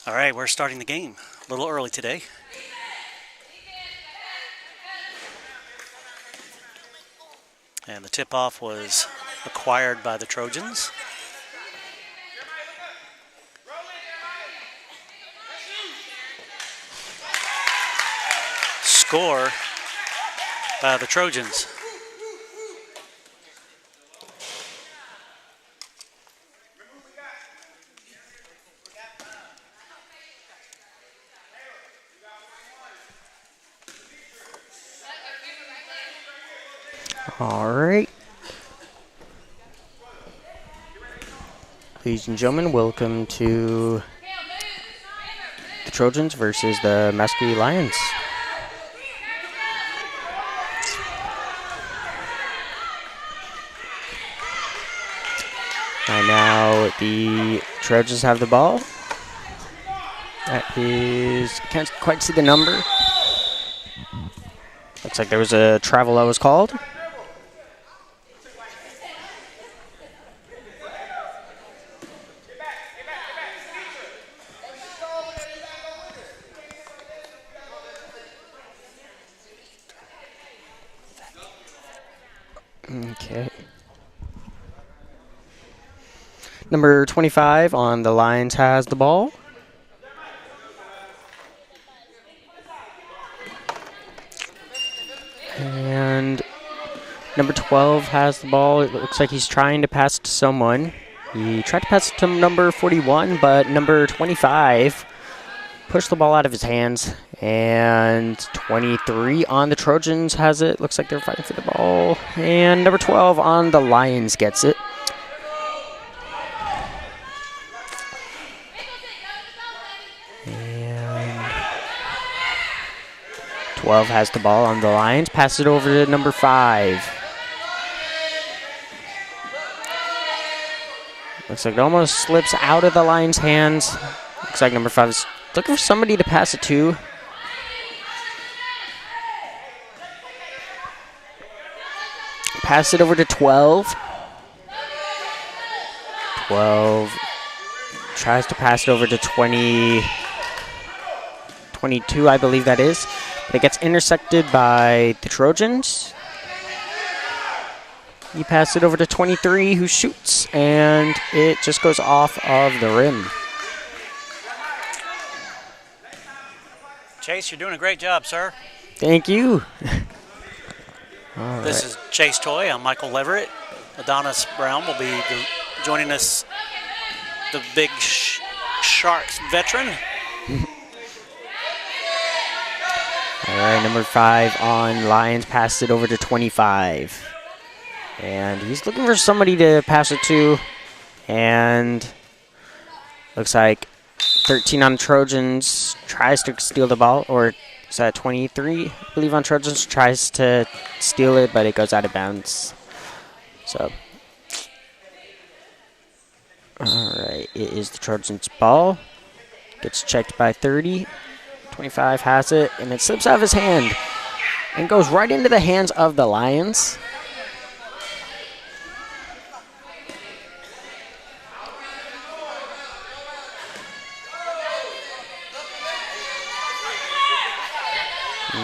All right, we're starting the game a little early today. And the tip-off was acquired by the Trojans. Score by the Trojans. All right. Ladies and gentlemen, welcome to the Trojans versus the Muscogee Lions. Right now, the Trojans have the ball. That is, can't quite see the number. Looks like there was a travel that was called. Okay. Number 25 on the Lions has the ball. And number 12 has the ball. It looks like he's trying to pass it to someone. He tried to pass it to number 41, but number 25 pushed the ball out of his hands. And 23 on the Trojans has it. Looks like they're fighting for the ball. And number 12 on the Lions gets it. And 12 has the ball on the Lions. Pass it over to number 5. Looks like it almost slips out of the Lions' hands. Looks like number 5 is looking for somebody to pass it to. Pass it over to 12. 12 tries to pass it over to 22, I believe that is. But it gets intersected by the Trojans. You pass it over to 23, who shoots, and it just goes off of the rim. Chase, you're doing a great job, sir. Thank you. This is Chase Toy. I'm Michael Leverett. Adonis Brown will be joining us, the big Sharks veteran. All right, number 5 on Lions passes it over to 25. And he's looking for somebody to pass it to. And looks like 13 on Trojans tries to steal the ball, or is that 23? I believe on Trojans tries to steal it, but it goes out of bounds. So, all right, it is the Trojans' ball. Gets checked by 30. 25 has it, and it slips out of his hand and goes right into the hands of the Lions.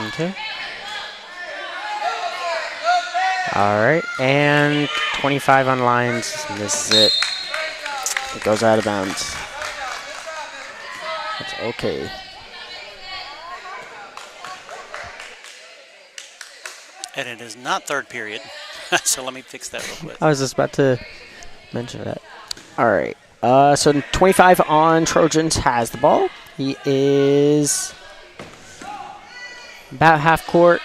Okay. All right, and 25 on Lions. And this is it. It goes out of bounds. That's okay. And it is not third period, so let me fix that real quick. I was just about to mention that. All right, so 25 on Trojans has the ball. He is about half court.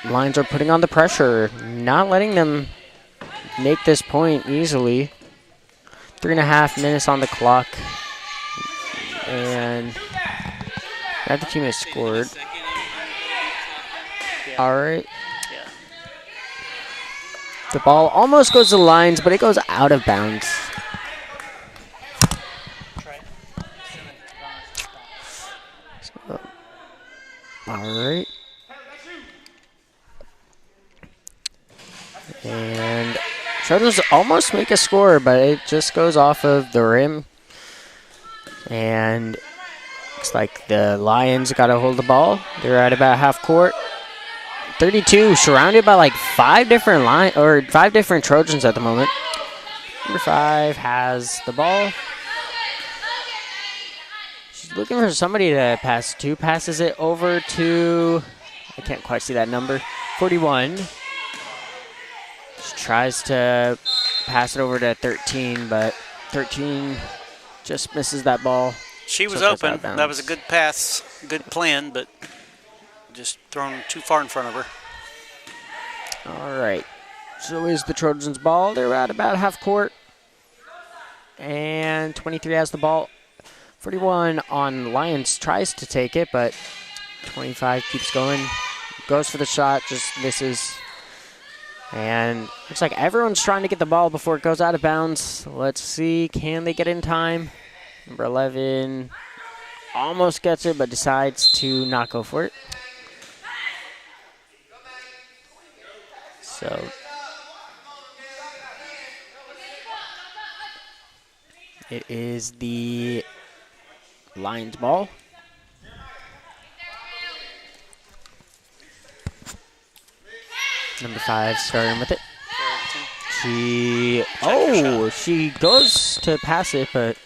Lions are putting on the pressure, not letting them make this point easily. 3.5 minutes on the clock. And neither team has scored. All right. The ball almost goes to the Lions, but it goes out of bounds. So, all right. And Trojans almost make a score, but it just goes off of the rim. And looks like the Lions got to hold the ball. They're at about half court. 32, surrounded by like five different Trojans at the moment. Number 5 has the ball. She's looking for somebody to pass to. Passes it over to, I can't quite see that number, 41. She tries to pass it over to 13, but 13 just misses that ball. She was open. That was a good pass, good plan, but just thrown too far in front of her. All right. So is the Trojans' ball. They're at about half court. And 23 has the ball. 41 on Lions tries to take it, but 25 keeps going. Goes for the shot, just misses. And looks like everyone's trying to get the ball before it goes out of bounds. Let's see, can they get in time? Number 11 almost gets it, but decides to not go for it. So it is the Lions ball. Number 5 starting with it. She goes to pass it, but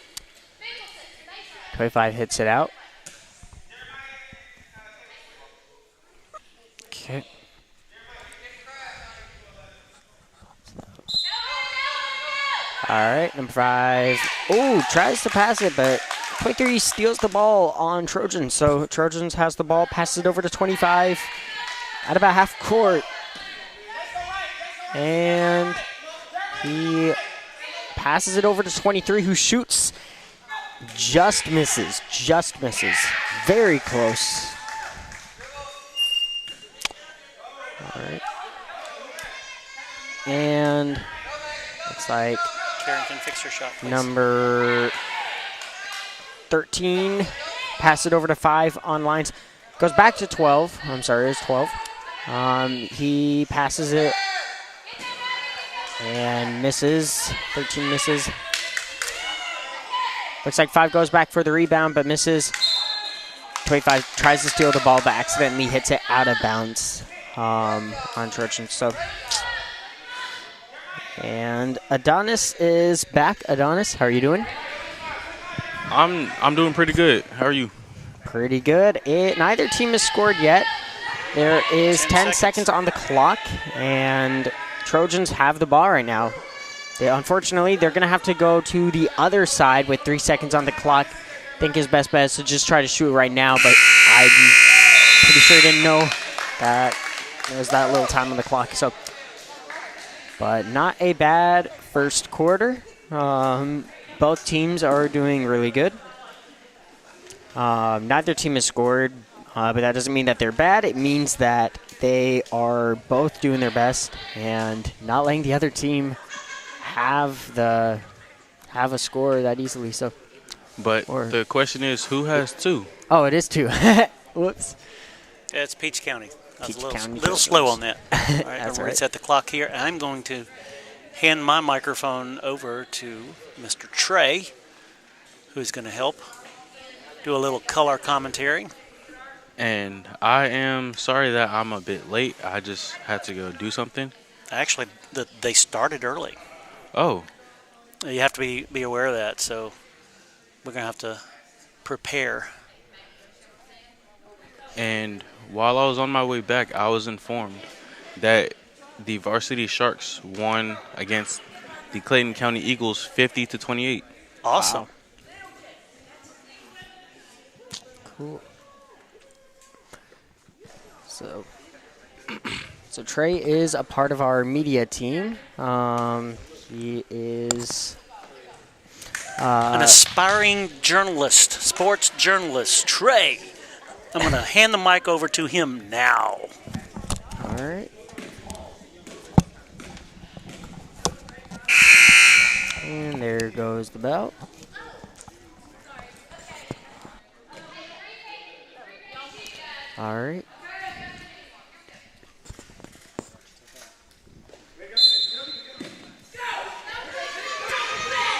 25 hits it out. Okay. All right, number 5. Oh, tries to pass it, but 23 steals the ball on Trojans. So Trojans has the ball, passes it over to 25 at about half court. And he passes it over to 23, who shoots. Just misses. Very close. All right. And looks like Karen can fix her shot, please. Number 13, pass it over to 5 on lines. Goes back to 12. I'm sorry, it's 12. He passes it and misses. 13 misses. Looks like 5 goes back for the rebound, but misses. 25 tries to steal the ball, but accidentally hits it out of bounds on Trojans. So, and Adonis is back. Adonis, how are you doing? I'm doing pretty good. How are you? Pretty good. Neither team has scored yet. There is 10 seconds on the clock, and Trojans have the ball right now. Unfortunately, they're going to have to go to the other side with 3 seconds on the clock. I think his best bet is to just try to shoot right now, but I'm pretty sure didn't know that there was that little time on the clock. So, but not a bad first quarter. Both teams are doing really good. Neither team has scored, but that doesn't mean that they're bad. It means that they are both doing their best and not letting the other team have a score that easily. So, but the question is, who has 2? Oh, it is 2. Whoops. Yeah, it's Peach County. I was a County little slow on that. All right, That's I'm right. reset the clock here. I'm going to hand my microphone over to Mr. Trey, who's going to help do a little color commentary. And I am sorry that I'm a bit late. I just had to go do something. Actually, they started early. Oh. You have to be aware of that, so we're going to have to prepare. And while I was on my way back, I was informed that the Varsity Sharks won against the Clayton County Eagles 50-28. Awesome. Wow. Cool. So Trey is a part of our media team. He is an aspiring journalist, sports journalist, Trey. I'm going to hand the mic over to him now. All right. And there goes the bell. All right.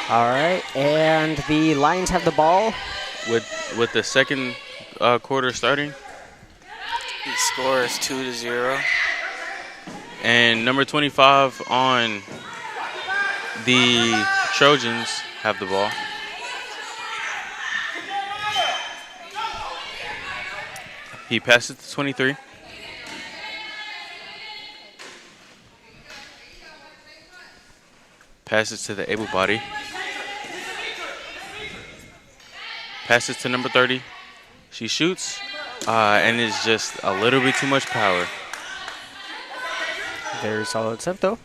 All right, and the Lions have the ball. With the second quarter starting, The score is 2-0. and number 25 on the Trojans have the ball. He passes to 23. Passes to the able body. Passes to number 30. She shoots, and it's just a little bit too much power. Very solid attempt, though.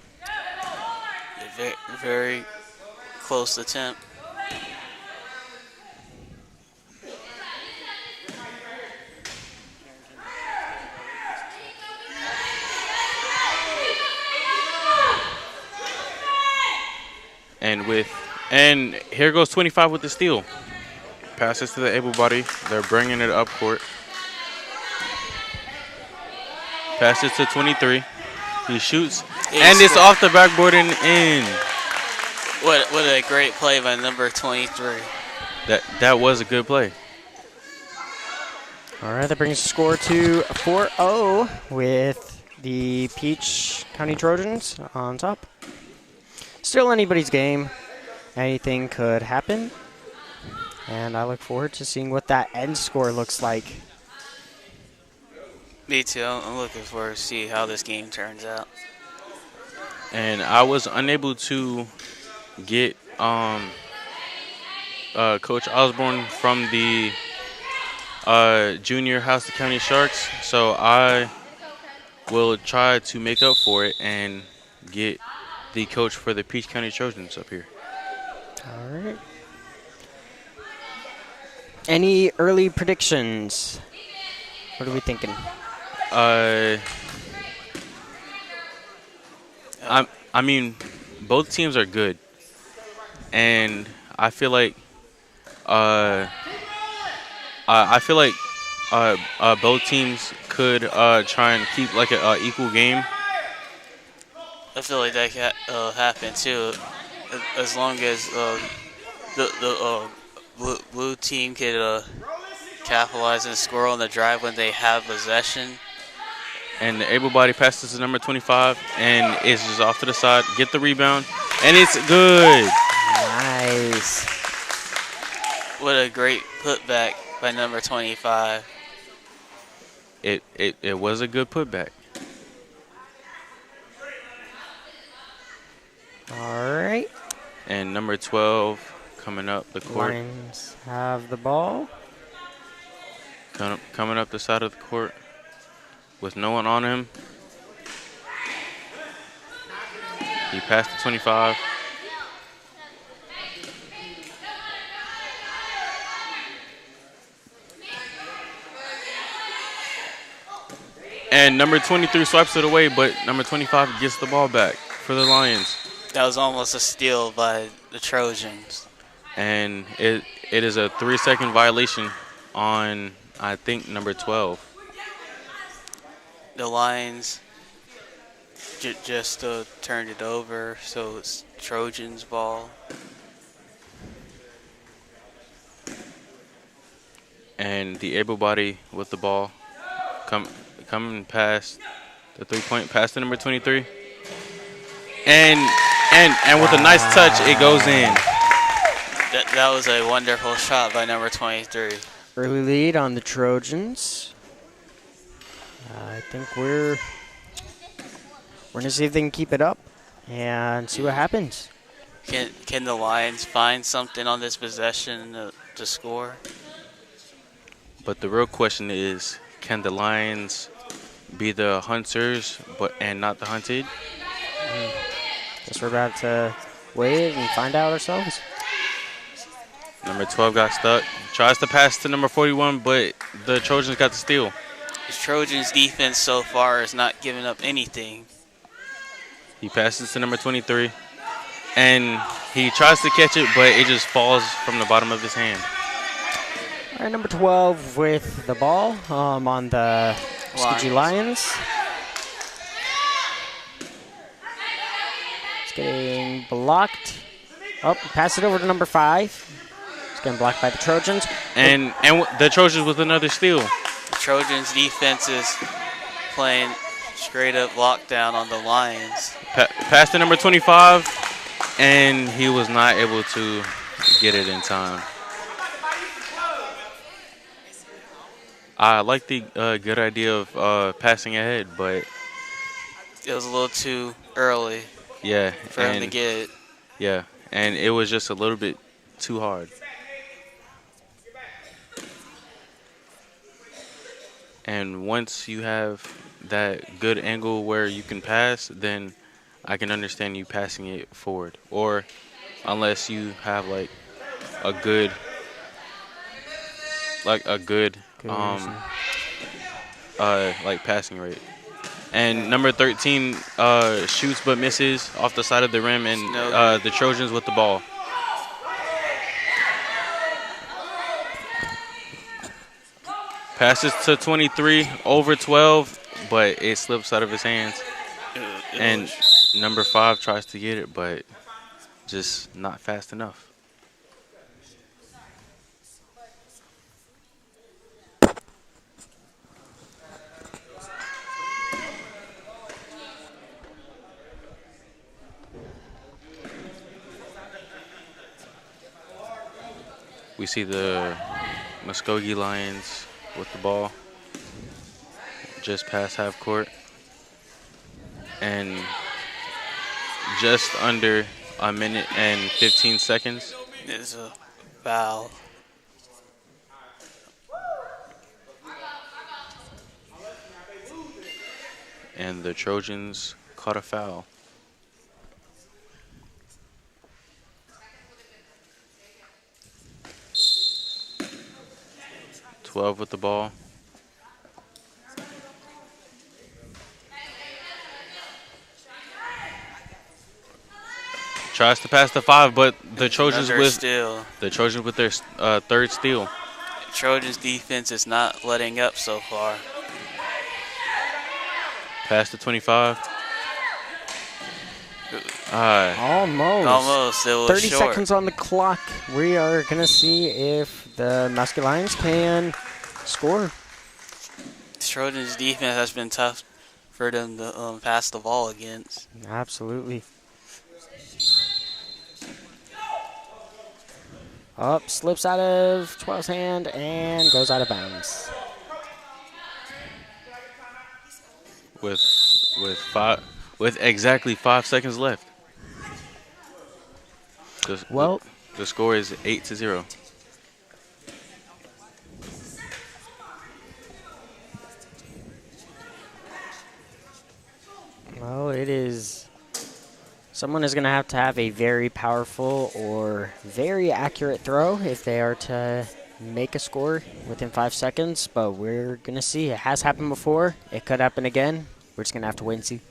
Very, very close attempt. And here goes 25 with the steal. Passes to the able body. They're bringing it up court. Passes to 23. He shoots, and it's off the backboard and in. What a great play by number 23. That was a good play. All right, that brings the score to 4-0 with the Peach County Trojans on top. Still anybody's game. Anything could happen. And I look forward to seeing what that end score looks like. Me too. I'm looking forward to see how this game turns out. And I was unable to get Coach Osborne from the junior House of County Sharks, so I will try to make up for it and get the coach for the Peach County Trojans up here. All right. Any early predictions? What are we thinking? I mean, both teams are good, and I feel like both teams could try and keep like an equal game. I feel like that can happen too, as long as the blue team could capitalize and score on the drive when they have possession. And the able body passes to number 25, and it's just off to the side. Get the rebound, and it's good. Nice. What a great putback by number 25. It was a good putback. All right. And number 12 coming up the court. Lions have the ball. Coming up the side of the court with no one on him. He passed to 25. And number 23 swipes it away, but number 25 gets the ball back for the Lions. That was almost a steal by the Trojans. And it is a 3-second violation on, I think, number 12. The Lions just turned it over, so it's Trojans' ball. And the able body with the ball coming past the 3-point pass to number 23. And with a nice touch, it goes in. That was a wonderful shot by number 23. Early lead on the Trojans. I think we're going to see if they can keep it up and see what happens. Can the Lions find something on this possession to score? But the real question is, can the Lions be the hunters and not the hunted? Guess we're about to wait and find out ourselves. Number 12 got stuck. Tries to pass to number 41, but the Trojans got the steal. The Trojans' defense so far is not giving up anything. He passes to number 23, and he tries to catch it, but it just falls from the bottom of his hand. All right, number 12 with the ball on the Muscogee Lions. It's getting blocked. Oh, pass it over to number 5. It's getting blocked by the Trojans. And the Trojans with another steal. The Trojans defense is playing straight up lockdown on the Lions. Pass to number 25, and he was not able to get it in time. I like the good idea of passing ahead, but It was a little too early yeah, for him to get it. Yeah, and it was just a little bit too hard. And once you have that good angle where you can pass, then I can understand you passing it forward. Or unless you have like a good like passing rate. And number 13 shoots but misses off the side of the rim, and the Trojans with the ball. Passes to 23 over 12, but it slips out of his hands. And number 5 tries to get it, but just not fast enough. We see the Muscogee Lions with the ball just past half court. And just under a minute and 15 seconds. It's a foul. And the Trojans caught a foul. .12 with the ball. Tries to pass the 5, but the Trojans with their third steal. Trojans defense is not letting up so far. Pass to 25. Almost. Almost. It was 30 short. seconds on the clock. We are going to see if the Muscogee Lions can score. Trojans defense has been tough for them to pass the ball against. Absolutely. Up, slips out of 12's hand and goes out of bounds. With exactly 5 seconds left. The score is 8-0. Well, it is. Someone is going to have a very powerful or very accurate throw if they are to make a score within 5 seconds. But we're going to see. It has happened before. It could happen again. We're just going to have to wait and see.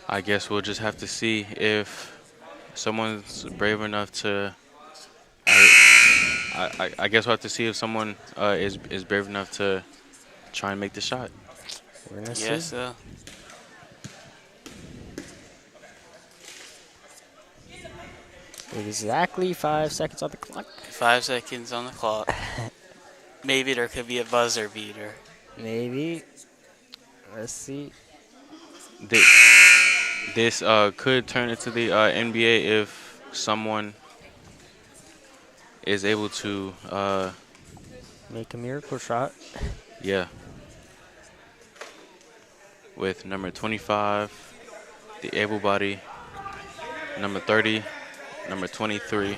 I guess we'll just have to see if someone's brave enough to. I guess we'll have to see if someone is brave enough to try and make the shot. We're gonna see. Yes, sir. Exactly 5 seconds on the clock. 5 seconds on the clock. Maybe there could be a buzzer beater. Maybe. Let's see. This could turn into the NBA if someone is able to make a miracle shot. Yeah. With number 25, the able body, number 30, number 23,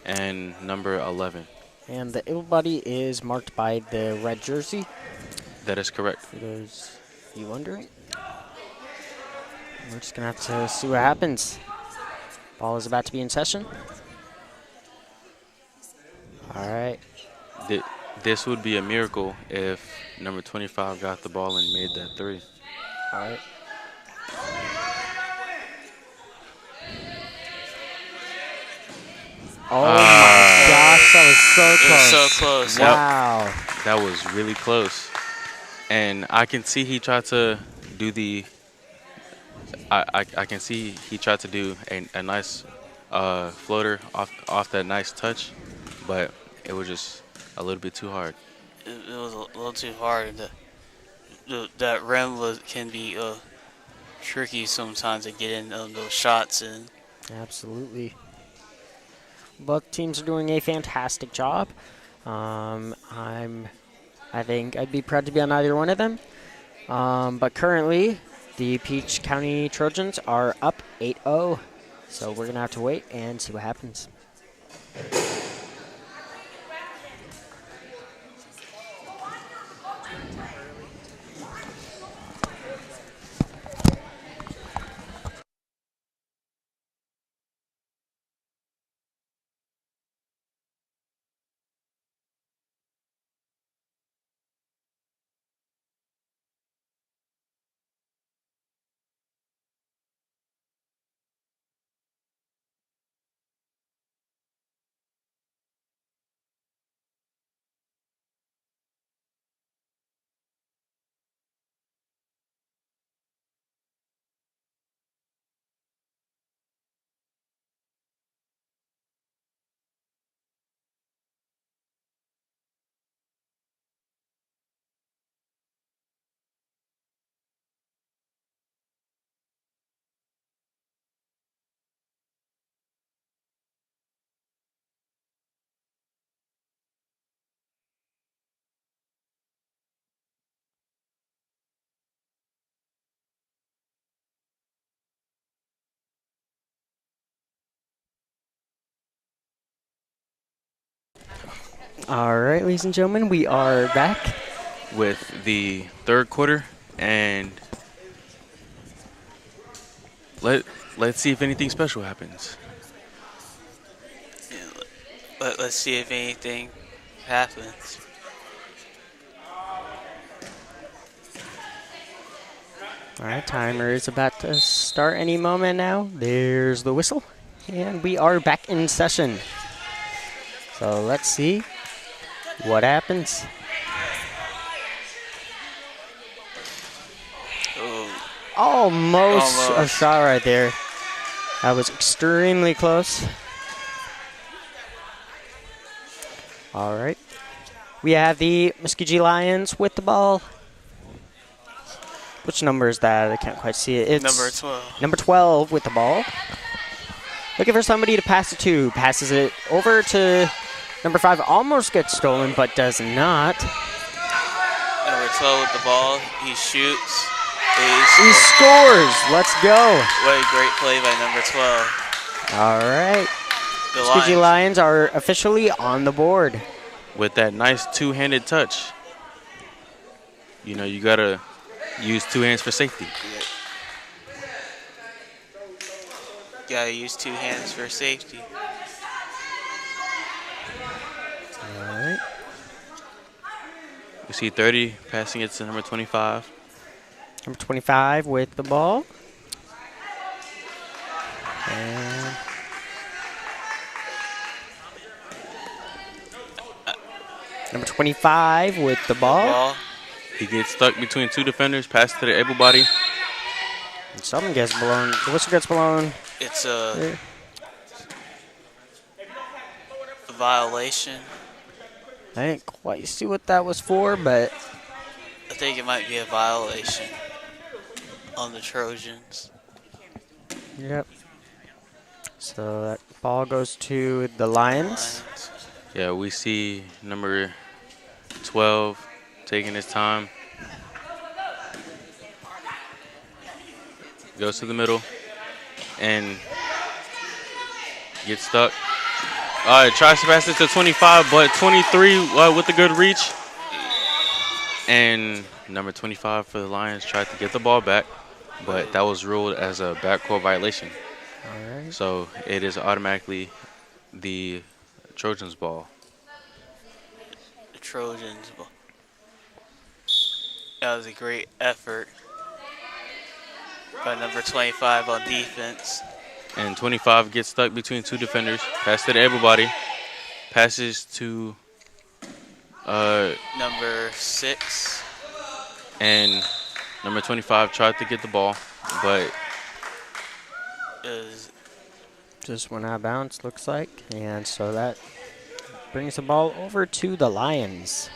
and number 11. And the able body is marked by the red jersey. That is correct. For those you wondering. We're just going to have to see what happens. Ball is about to be in session. All right. This would be a miracle if number 25 got the ball and made that 3. All right. Oh, my gosh. Gosh, that was so It was close. so close. Yep. Wow. That was really close. And I can see he tried to do the. I can see he tried to do a nice floater off that nice touch, but it was just a little bit too hard. It was a little too hard. That rim can be tricky sometimes to get in those shots in. Absolutely. Both teams are doing a fantastic job. I think I'd be proud to be on either one of them. But currently, the Peach County Trojans are up 8-0. So we're going to have to wait and see what happens. All right, ladies and gentlemen, we are back. With the third quarter, and let's see if anything special happens. Let's see if anything happens. All right, timer is about to start any moment now. There's the whistle, and we are back in session. So let's see what happens. Almost a shot right there. That was extremely close. All right. We have the Muscogee Lions with the ball. Which number is that? I can't quite see it. It's number 12. Number 12 with the ball. Looking for somebody to pass it to. Passes it over to number 5. Almost gets stolen, but does not. Number 12 with the ball. He shoots. He scores. Let's go. What a great play by number 12. All right. The Muscogee Lions are officially on the board. With that nice two-handed touch. You know, you got to use two hands for safety. Gotta use two hands for safety. All right. We see 30 passing it to number 25. Number 25 with the ball. And number 25 with the ball. He gets stuck between two defenders, pass to the able body. And something gets blown. The whistle gets blown. It's a violation. I didn't quite see what that was for, but I think it might be a violation on the Trojans. Yep. So that ball goes to the Lions. Yeah, we see number 12 taking his time. Goes to the middle and gets stuck. Tries to pass it to 25, but 23 with a good reach. And number 25 for the Lions tried to get the ball back, but that was ruled as a backcourt violation. All right. So it is automatically the Trojans' ball. The Trojans ball. That was a great effort by number 25 on defense. And 25 gets stuck between two defenders. Pass to the able body. passes to Number 6. and number 25 tried to get the ball, but Is Just went out of bounds, looks like. And so that brings the ball over to the Lions.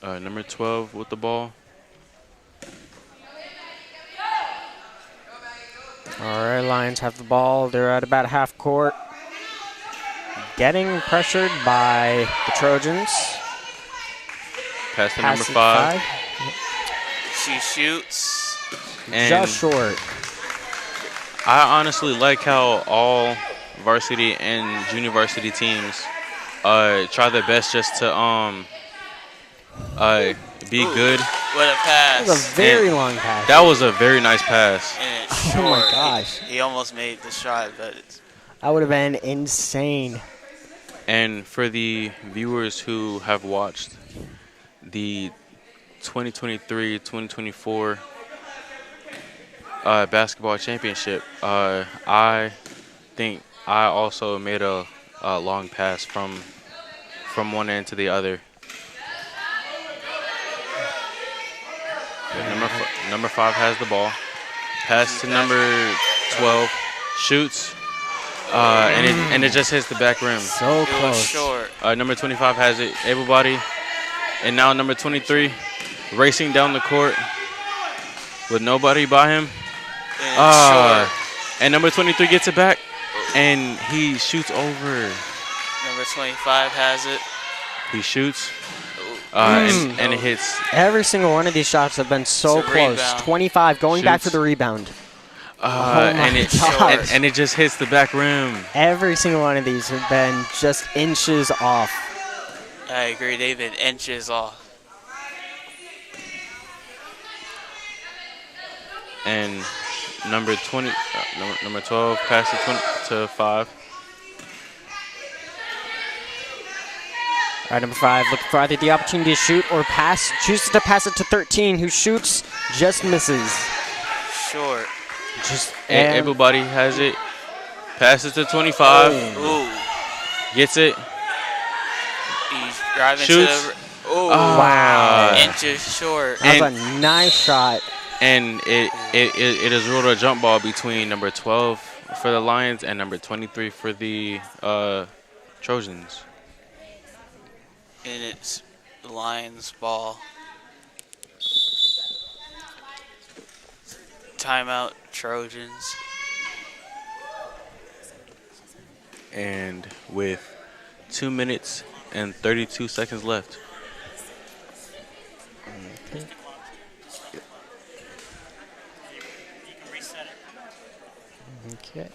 number 12 with the ball. All right, Lions have the ball. They're at about half court. Getting pressured by the Trojans. Pass to Pass number it 5. she shoots? And Just short. I honestly like how all varsity and junior varsity teams try their best just to be Ooh, good. What a That was a pass. very And long pass. That was a very nice pass. And it's Oh my short. gosh. He almost made the shot, but it's That would have been insane. And for the viewers who have watched the 2023-2024 basketball championship, I think I also made a long pass from one end to the other. Number 5 has the ball. Pass to number 12. Shoots. And it just hits the back rim. So it was close. short. Number 25 has it, able body. And now number 23 racing down the court with nobody by him. And it's short. And number 23 gets it back and he shoots over. Number 25 has it. He shoots and it hits. Every single one of these shots have been so It's a close. rebound. 25 going back to Shoots. the rebound. And it gosh. and it just hits the back rim. Every single one of these have been just inches off. I agree. They've been inches off. And number 20, number 12 passes to 5. All right, number 5 looking for either the opportunity to shoot or pass. Chooses to pass it to 13, who shoots, just misses. Short. Just Everybody has it. Passes to 25. Ooh. Gets it. He's driving Shoots. to the. Ooh. Wow. Inches short. That was a nice shot. And it is ruled a jump ball between number 12 for the Lions and number 23 for the Trojans. And it's the Lions ball. Timeout, Trojans. And with 2 minutes and 32 seconds left. Okay.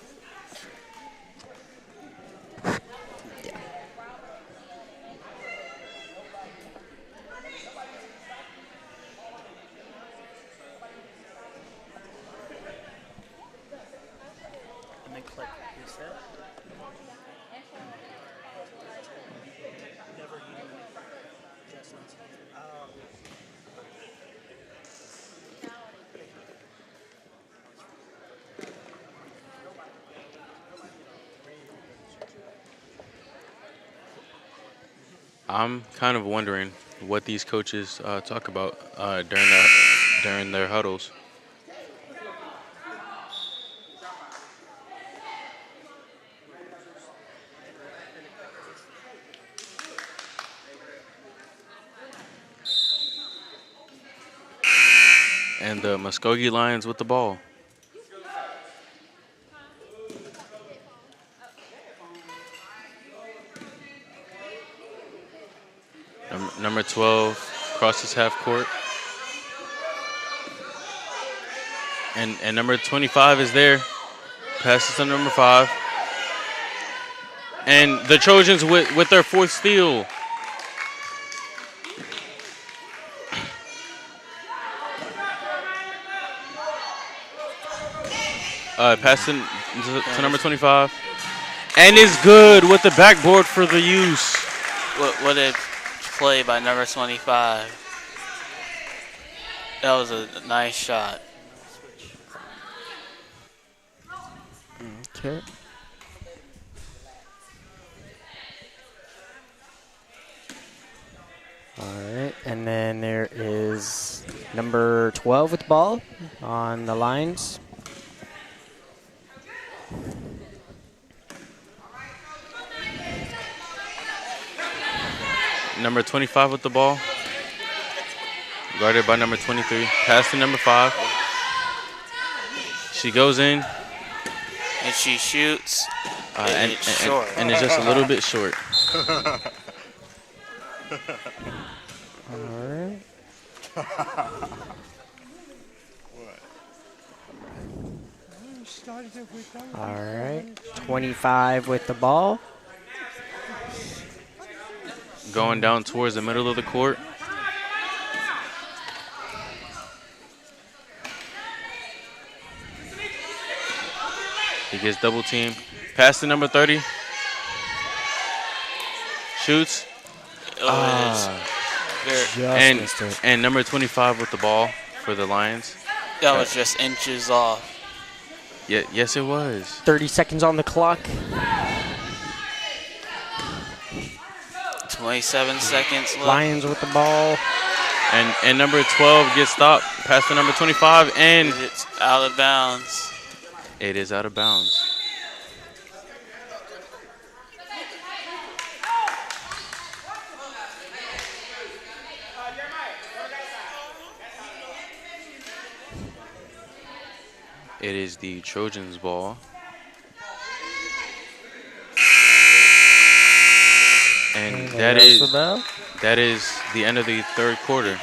I'm kind of wondering what these coaches talk about during their huddles. And the Muscogee Lions with the ball. Number 12 crosses half court. And number 25 is there. Passes to number 5. And the Trojans with their 4th steal. Pass to number 25. And is good with the backboard for the use. What a play by number 25. That was a nice shot. Okay. All right, and then there is number 12 with the ball on the lines. Number 25 with the ball. Guarded by number 23. Pass to number 5. She goes in. And she shoots. And it's short. And it's just a little bit short. All right. All right. 25 with the ball. Going down towards the middle of the court. He gets double teamed. Pass to number 30. Shoots. And number 25 with the ball for the Lions. That was just inches off. Yeah, yes, it was. 30 seconds on the clock. 27 seconds left. Lions with the ball. And number 12 gets stopped. Pass to number 25, and it's out of bounds. It is out of bounds. It is the Trojans' ball. And that is the end of the third quarter.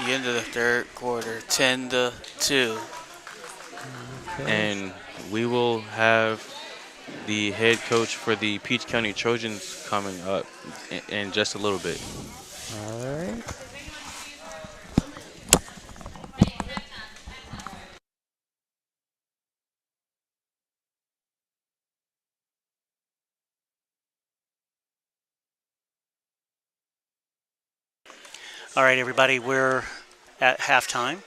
The end of the third quarter, 10-2. Okay. And we will have the head coach for the Peach County Trojans coming up in just a little bit. All right. All right, everybody, we're at halftime.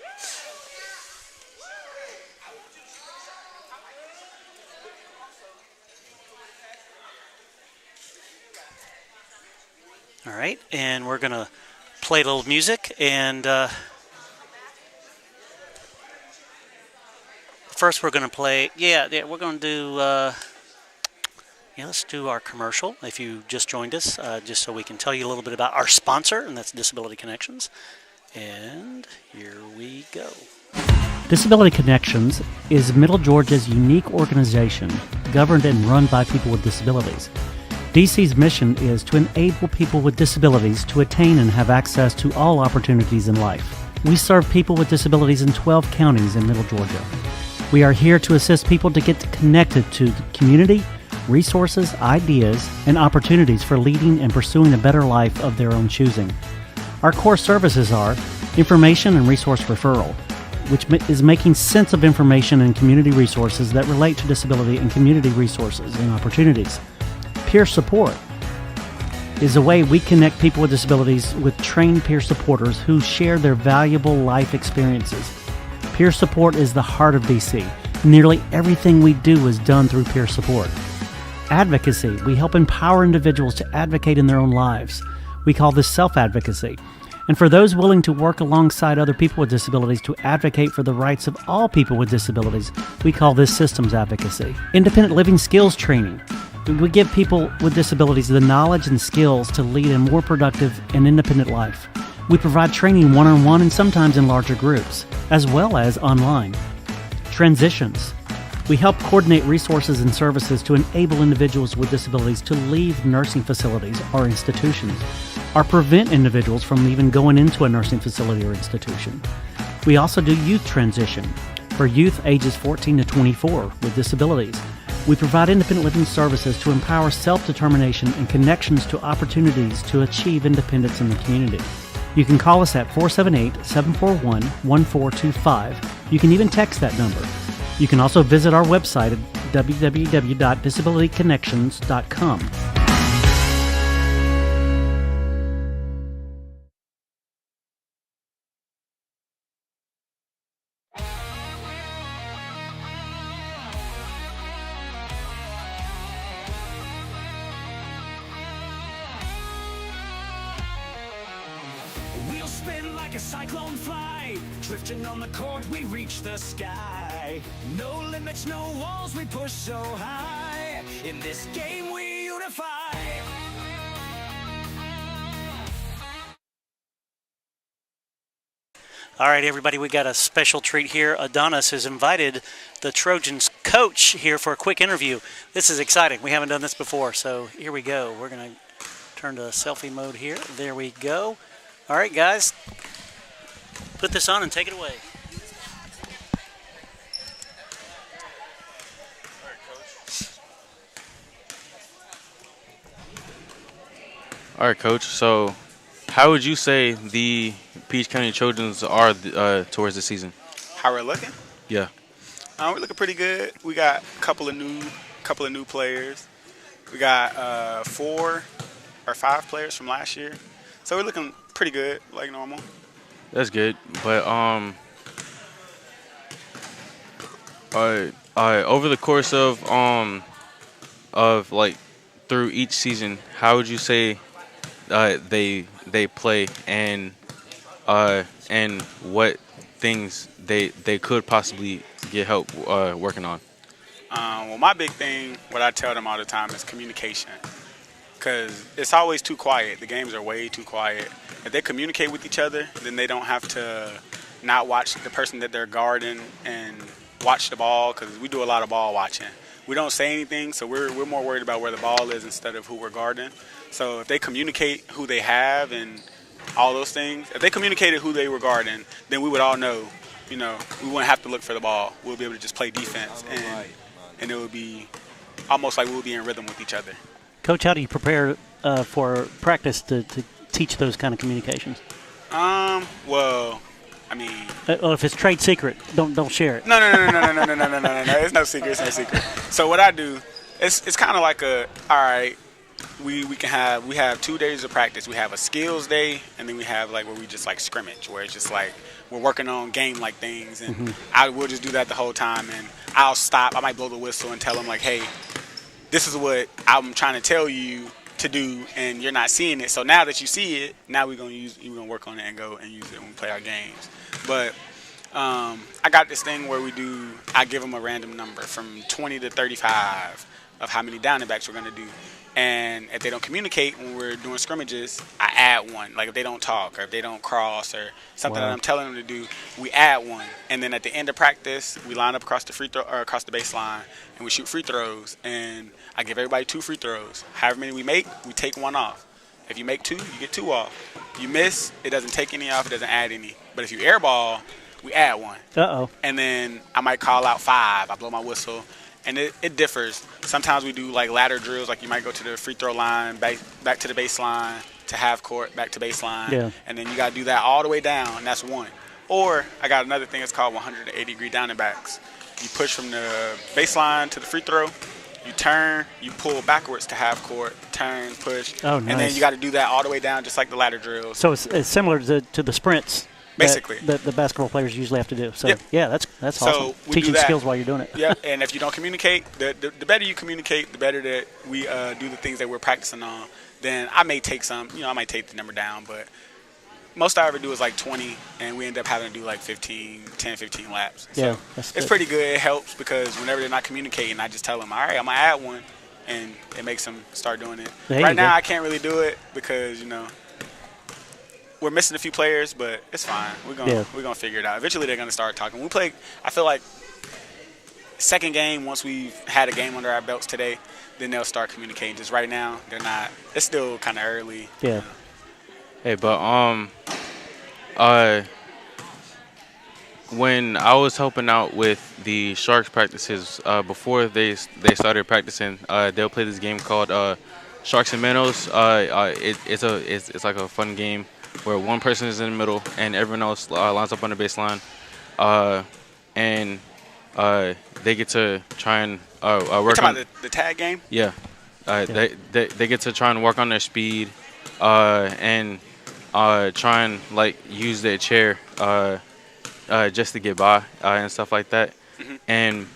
All right, and we're going to play a little music, and first we're going to play, we're going to do, let's do our commercial, if you just joined us, just so we can tell you a little bit about our sponsor, and that's Disability Connections. And here we go. Disability Connections is Middle Georgia's unique organization governed and run by people with disabilities. DC's mission is to enable people with disabilities to attain and have access to all opportunities in life. We serve people with disabilities in 12 counties in Middle Georgia. We are here to assist people to get connected to the community, resources, ideas, and opportunities for leading and pursuing a better life of their own choosing. Our core services are information and resource referral, which is making sense of information and community resources that relate to disability and community resources and opportunities. Peer support is a way we connect people with disabilities with trained peer supporters who share their valuable life experiences. Peer support is the heart of DC. Nearly everything we do is done through peer support. Advocacy. We help empower individuals to advocate in their own lives. We call this self-advocacy. And for those willing to work alongside other people with disabilities to advocate for the rights of all people with disabilities, we call this systems advocacy. Independent living skills training. We give people with disabilities the knowledge and skills to lead a more productive and independent life. We provide training one-on-one and sometimes in larger groups, as well as online. Transitions. We help coordinate resources and services to enable individuals with disabilities to leave nursing facilities or institutions, or prevent individuals from even going into a nursing facility or institution. We also do youth transition for youth ages 14 to 24 with disabilities. We provide independent living services to empower self-determination and connections to opportunities to achieve independence in the community. You can call us at 478-741-1425. You can even text that number. You can also visit our website at www.disabilityconnections.com. We'll spin like a cyclone fly, drifting on the court, we reach the sky. No limits, no walls, we push so high. In this game we unify. All right, everybody, we got a special treat here. Adonis has invited the Trojans coach here for a quick interview. This is exciting. We haven't done this before, so here we go. We're going to turn to selfie mode here. There we go. All right, guys, put this on and take it away. All right, Coach. So, how would you say the Peach County Trojans are towards the season? How we're looking? Yeah. We're looking pretty good. We got a couple of new players. We got 4 or 5 players from last year, so we're looking pretty good, like normal. That's good, but over the course of like through each season, how would you say they play and what things they could possibly get help working on? Well, my big thing, what I tell them all the time, is communication. Because it's always too quiet. The games are way too quiet. If they communicate with each other, then they don't have to not watch the person that they're guarding and watch the ball, because we do a lot of ball watching. We don't say anything, so we're more worried about where the ball is instead of who we're guarding. So if they communicate who they have and all those things, if they communicated who they were guarding, then we would all know, we wouldn't have to look for the ball. We'll be able to just play defense, and it would be almost like we'll be in rhythm with each other. Coach, how do you prepare for practice to teach those kind of communications? Well, I mean, if it's trade secret, don't share it. No. It's no secret. It's no secret. So what I do, it's kind of like all right. We have 2 days of practice. We have a skills day, and then we have like where we just like scrimmage, where it's just like we're working on game like things, and we'll just do that the whole time. And I'll stop. I might blow the whistle and tell them like, hey, this is what I'm trying to tell you to do, and you're not seeing it. So now that you see it, now we're gonna work on it and go and use it when we play our games. But I got this thing where I give them a random number from 20 to 35 of how many down and backs we're gonna do. And if they don't communicate when we're doing scrimmages, I add one. Like if they don't talk or if they don't cross or something that I'm telling them to do, we add one. And then at the end of practice, we line up across the across the baseline and we shoot free throws. And I give everybody 2 free throws. However many we make, we take 1 off. If you make 2, you get 2 off. You miss, it doesn't take any off, it doesn't add any. But if you airball, we add 1. And then I might call out 5. I blow my whistle. And it differs. Sometimes we do like ladder drills, like you might go to the free throw line, back to the baseline, to half court, back to baseline. And then you got to do that all the way down, and that's 1. Or I got another thing, it's called 180-degree down and backs. You push from the baseline to the free throw, you turn, you pull backwards to half court, turn, push. Oh, nice. And then you got to do that all the way down, just like the ladder drills. So it's similar to the sprints. Basically. That the basketball players usually have to do. So, yeah, that's so awesome. Teaching skills while you're doing it. Yeah, and if you don't communicate, the better you communicate, the better that we do the things that we're practicing on. Then I may take I might take the number down, but most I ever do is like 20, and we end up having to do like 10, 15 laps. Yeah, so it's pretty good. It helps because whenever they're not communicating, I just tell them, all right, I'm going to add 1, and it makes them start doing it. Right now, I can't really do it because, we're missing a few players, but it's fine. We're gonna figure it out. Eventually, they're gonna start talking. I feel like second game, once we've had a game under our belts today, then they'll start communicating. Just right now, they're not. It's still kind of early. Yeah. Hey, but when I was helping out with the Sharks practices before they started practicing, they'll play this game called Sharks and Minnows. It's like a fun game where one person is in the middle and everyone else lines up on the baseline, and they get to try and work on the tag game. Yeah, they get to try and work on their speed, and try and like use their chair just to get by and stuff like that. And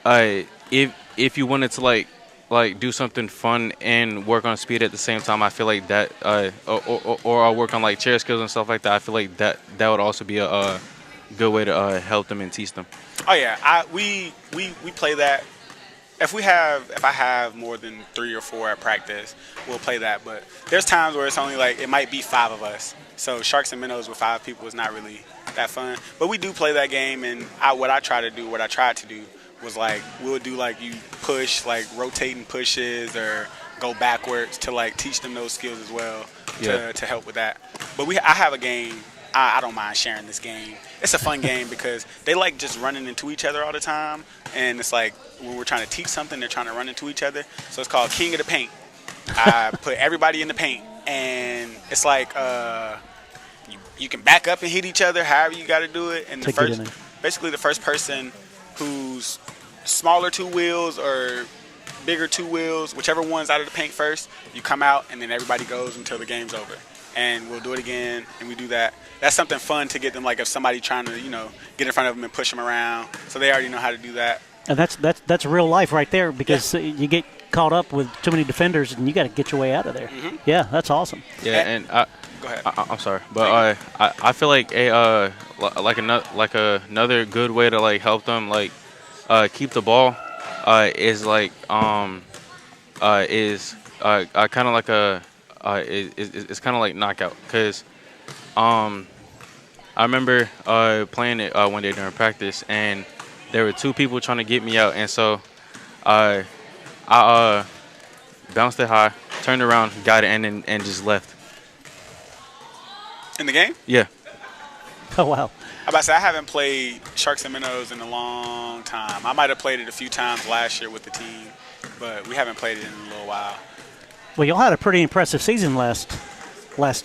if you wanted to like like do something fun and work on speed at the same time, I feel like that, or I'll work on like chair skills and stuff like that. I feel like that would also be a good way to help them and teach them. Oh yeah, we play that. If I have more than 3 or 4 at practice, we'll play that. But there's times where it's only like it might be 5 of us. So sharks and minnows with 5 people is not really that fun. But we do play that game, and what I tried to do was like we'll do like you push like rotating pushes or go backwards to like teach them those skills as well to help with that. But I have a game. I don't mind sharing this game. It's a fun game because they like just running into each other all the time, and it's like when we're trying to teach something, they're trying to run into each other. So it's called King of the Paint. I put everybody in the paint, and it's like you can back up and hit each other however you got to do it. And basically the first person who's smaller 2 wheels or bigger 2 wheels, whichever one's out of the paint first, you come out, and then everybody goes until the game's over. And we'll do it again, and we do that. That's something fun to get them, like if somebody trying to, get in front of them and push them around. So they already know how to do that. And that's real life right there because you get caught up with too many defenders, and you got to get your way out of there. Mm-hmm. Yeah, that's awesome. Yeah, and go ahead. I'm sorry, but I feel like another good way to like help them like keep the ball is like kind of like it's kind of like knockout, because I remember playing it one day during practice, and there were 2 people trying to get me out, and so I bounced it high, turned around, got it, and just left. In the game? Yeah. Oh wow. I'm about to say I haven't played Sharks and Minnows in a long time. I might have played it a few times last year with the team, but we haven't played it in a little while. Well, y'all had a pretty impressive season last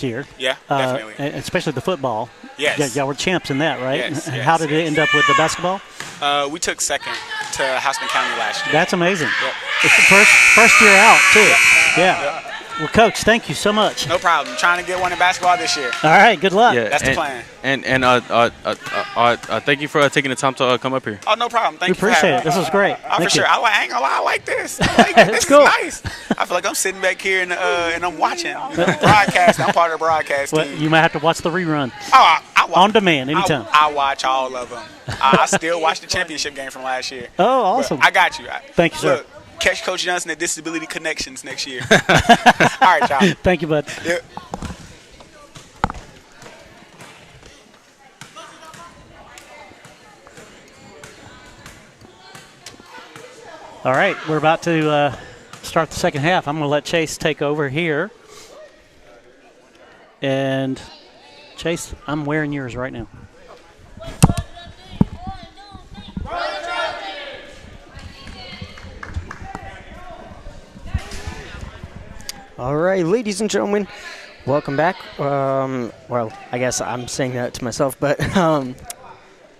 year. Yeah, definitely. Especially the football. Yes. Y'all were champs in that, right? Yes, and yes, how did it end up with the basketball? We took second to Houston County last year. That's amazing. Yep. It's the first year out, too. Yep. Yeah. Yep. Well, Coach, thank you so much. No problem. Trying to get one in basketball this year. All right, good luck. Yeah, That's the plan. And thank you for taking the time to come up here. Oh, no problem. Thank We you for appreciate having it. This me. was great. For Thank sure. you. I ain't gonna lie. I like this. I like it. This cool. is nice. I feel like I'm sitting back here and I'm watching broadcast. I'm part of the broadcast Well, team. you might have to watch the rerun I watch, on demand anytime. I watch all of them. I still watch the championship game from last year. Oh, awesome. But I got you. Thank you, sir. Look, catch Coach Johnson at Disability Connections next year. All right, y'all. Thank you, bud. Yep. All right, we're about to start the second half. I'm going to let Chase take over here. And, Chase, I'm wearing yours right now. All right, ladies and gentlemen, welcome back. Well, I guess I'm saying that to myself, but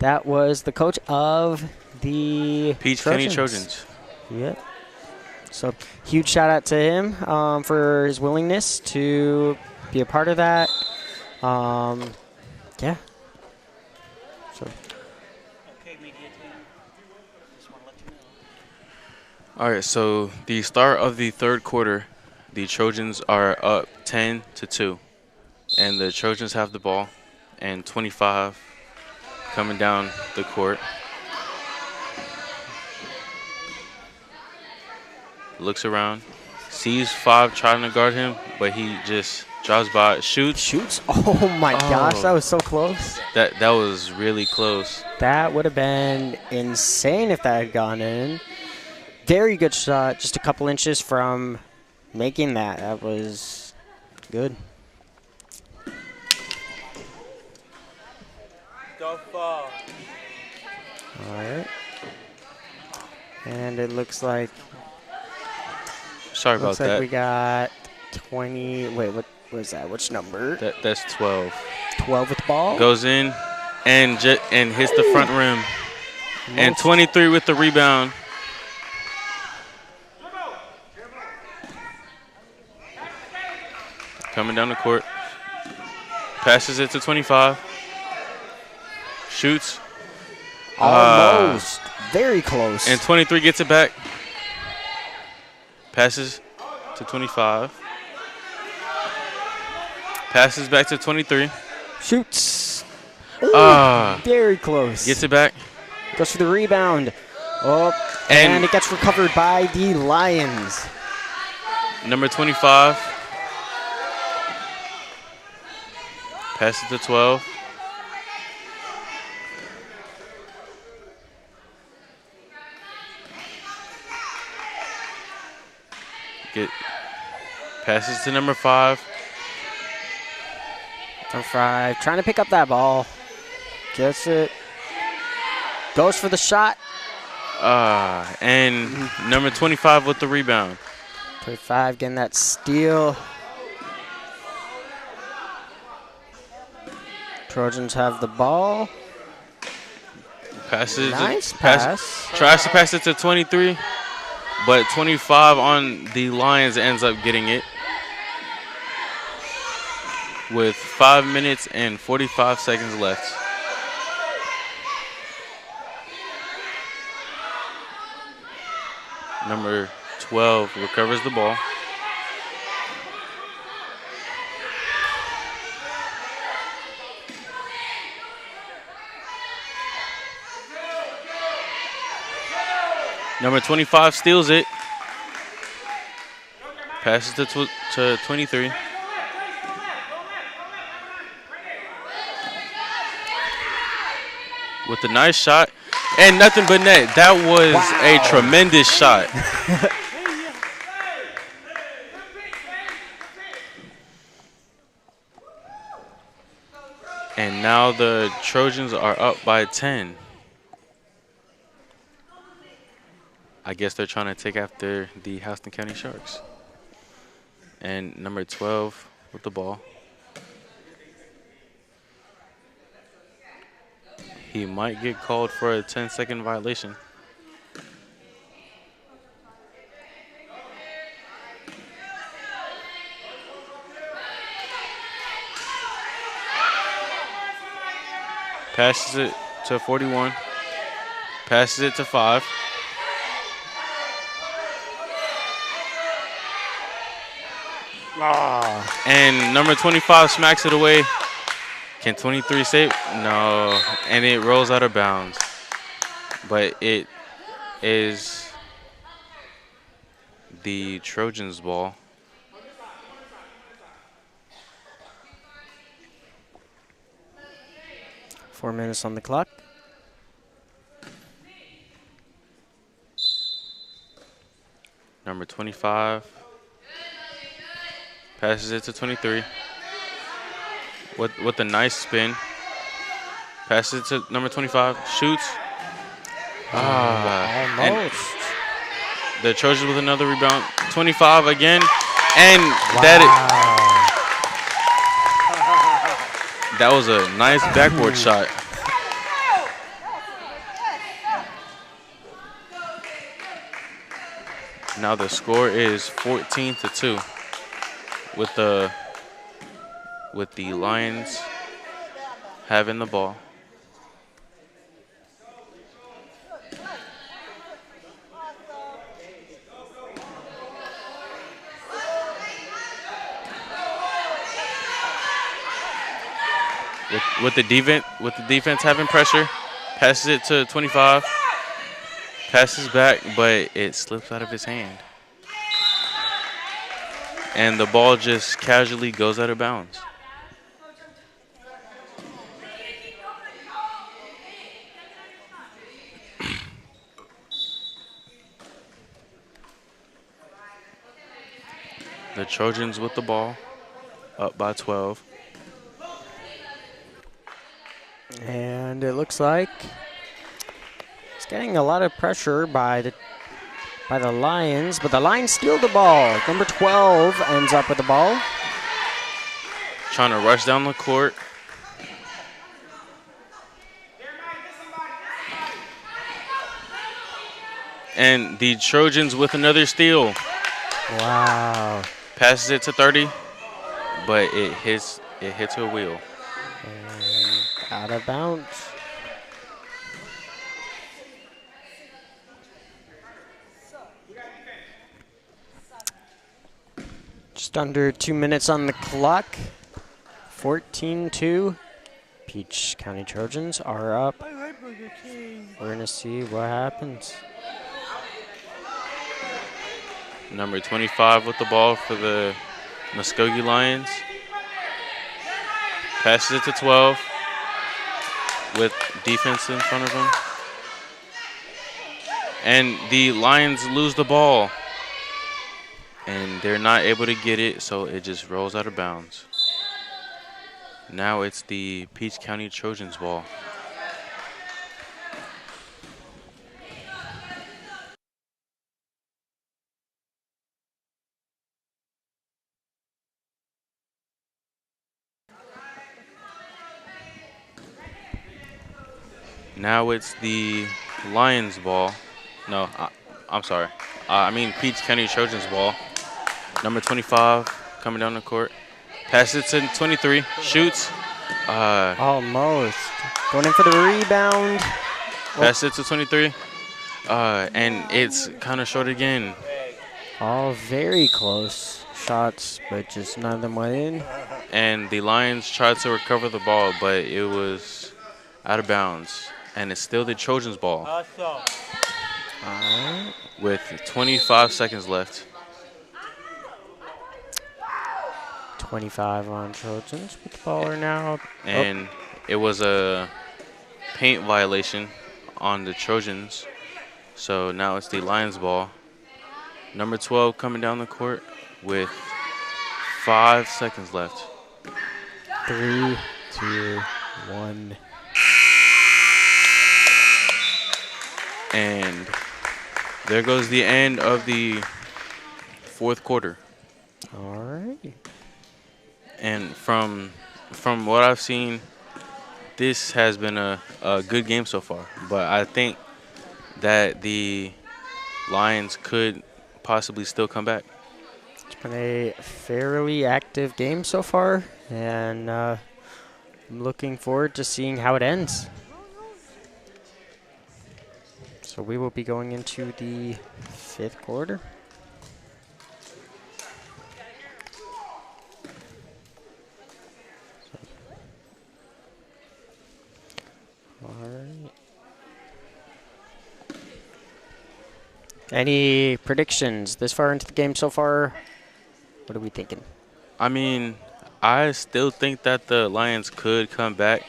that was the coach of the Peach County Trojans. Yep. So huge shout out to him for his willingness to be a part of that. Yeah. So. Okay, media team. Just want to let you know. All right, so the start of the third quarter, the Trojans are up 10-2, and the Trojans have the ball, and 25 coming down the court. Looks around, sees 5 trying to guard him, but he just drives by, shoots. Oh my gosh, that was so close. That was really close. That would have been insane if that had gone in. Very good shot, just a couple inches from making that. That was good. Go far. All right. And it looks like Sorry about looks like that. we got 20. Wait, what was that? Which number? That's 12. 12 with the ball. Goes in and hits the front rim. And 23 with the rebound. Coming down the court. Passes it to 25. Shoots. Almost. Very close. And 23 gets it back. Passes to 25. Passes back to 23. Shoots. Ah. Very close. Gets it back. Goes for the rebound. Oh, and it gets recovered by the Lions. Number 25. Passes to 12. Passes to number 5. Number 5 trying to pick up that ball. Gets it. Goes for the shot. And number 25 with the rebound. 25 getting that steal. Trojans have the ball. Passes. Nice pass. Tries to pass it to 23, but 25 on the Lions ends up getting it with 5 minutes and 45 seconds left. Number 12 recovers the ball. Number 25 steals it. Passes to 23. With a nice shot. And nothing but net. That was a tremendous shot. And now the Trojans are up by 10. I guess they're trying to take after the Houston County Sharks. And number 12 with the ball. He might get called for a 10-second violation. Passes it to 41. Passes it to 5. And number 25 smacks it away. Can 23 save? No. And it rolls out of bounds. But it is the Trojans' ball. Four minutes on the clock. Number 25 passes it to 23 with a nice spin. Passes it to number 25. Shoots. Almost. The Trojans with another rebound. 25 again. And that was a nice backboard shot. Now the score is 14-2 with the Lions having the ball. With the defense having pressure, passes it to 25. Passes back, but it slips out of his hand. And the ball just casually goes out of bounds. The Trojans with the ball, up by 12. And it looks like it's getting a lot of pressure by the Lions, but the Lions steal the ball. Number 12 ends up with the ball. Trying to rush down the court. And the Trojans with another steal. Wow. Passes it to 30, but it hits a wheel. And out of bounds. Just under 2 minutes on the clock. 14-2. Peach County Trojans are up. We're going to see what happens. Number 25 with the ball for the Muscogee Lions. Passes it to 12 with defense in front of him. And the Lions lose the ball. And they're not able to get it, so it just rolls out of bounds. Now it's the Peach County Trojans ball. Now it's the Lions ball. No, I'm sorry. I mean Peach County Trojans ball. Number 25 coming down the court. Passes it to 23. Shoots. Almost. Going in for the rebound. Passes it to 23. And it's kind of short again. All very close shots, but just none of them went in. And the Lions tried to recover the ball, but it was out of bounds. And it's still the Trojans ball. All right. With 25 seconds left. 25 on Trojans with the ball are now up. And it was a paint violation on the Trojans. So now it's the Lions ball. Number 12 coming down the court with 5 seconds left. 3, 2, 1. And there goes the end of the fourth quarter. All right. And from what I've seen, this has been a good game so far. But I think that the Lions could possibly still come back. It's been a fairly active game so far, and I'm looking forward to seeing how it ends. So we will be going into the fifth quarter. All right. Any predictions this far into the game so far? What are we thinking? I mean, I still think that the Lions could come back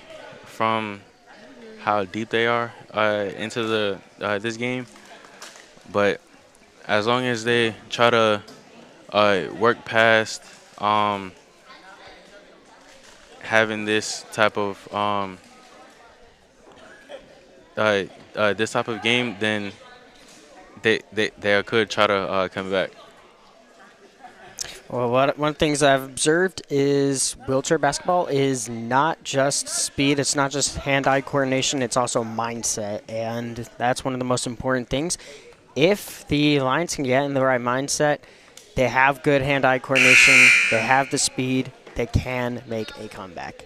from how deep they are into the this game, but as long as they try to work past having this type of game, then they could try to come back. Well, one of the things I've observed is wheelchair basketball is not just speed, it's not just hand-eye coordination, it's also mindset, and that's one of the most important things. If the Lions can get in the right mindset, they have good hand-eye coordination, they have the speed, they can make a comeback.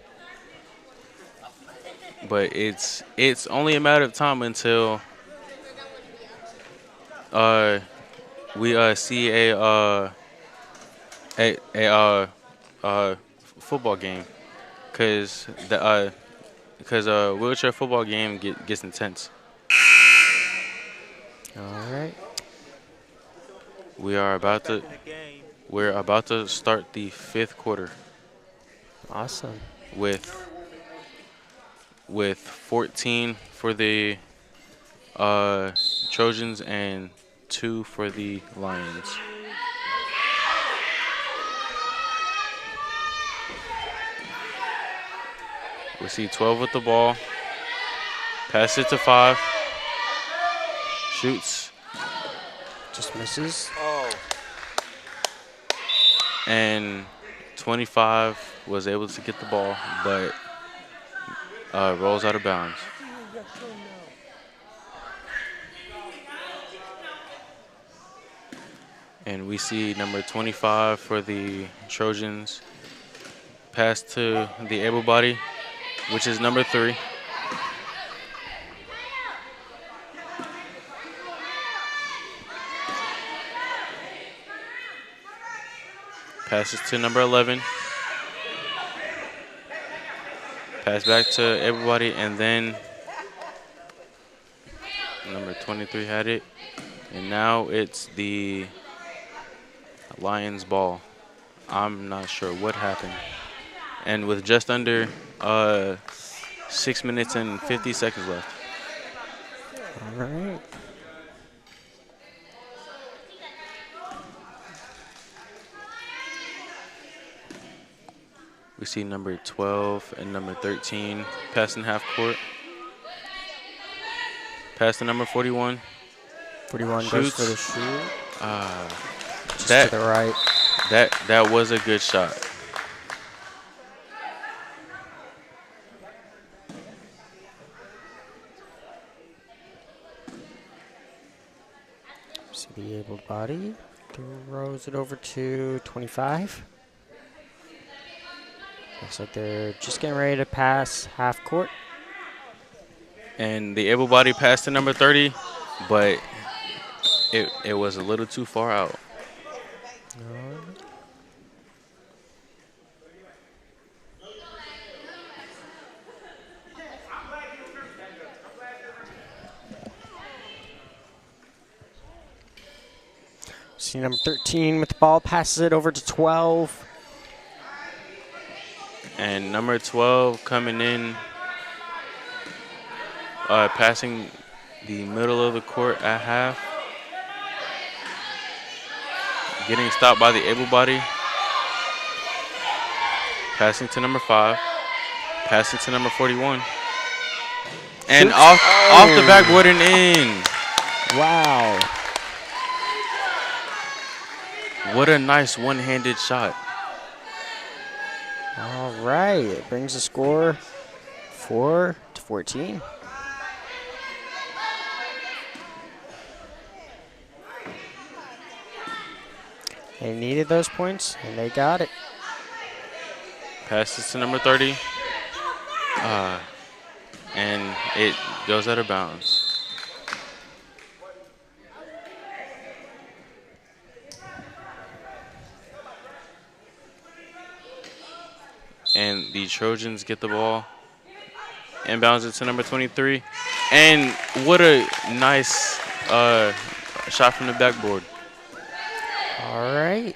But it's only a matter of time until we see a football game, because a wheelchair football game gets intense. All right. We're about to start the fifth quarter Awesome. with 14 for the Trojans and 2 for the Lions. We see 12 with the ball. Pass it to 5. Shoots. Just misses. And 25 was able to get the ball, but rolls out of bounds. And we see number 25 for the Trojans pass to the able body, which is number 3. Passes to number 11. Pass back to everybody, and then number 23 had it. And now it's the Lions ball. I'm not sure what happened. And with just under 6 minutes and 50 seconds left. All right. We see number 12 and number 13 passing half court. Pass to number 41. 41 goes Shoots. for the shoot. Just That to the right. that was a good shot. See the able body. Throws it over to 25. Looks like they're just getting ready to pass half court. And the able body passed to number 30, but it was a little too far out. See number 13 with the ball, passes it over to 12. And number 12 coming in, passing the middle of the court at half. Getting stopped by the able body. Passing to number 5. Passing to number 41. And off the backboard and in. Wow. What a nice one-handed shot. All right. It brings the score 4-14. They needed those points, and they got it. Passes to number 30. And it goes out of bounds. And the Trojans get the ball. Inbounds it to number 23. And what a nice shot from the backboard. All right.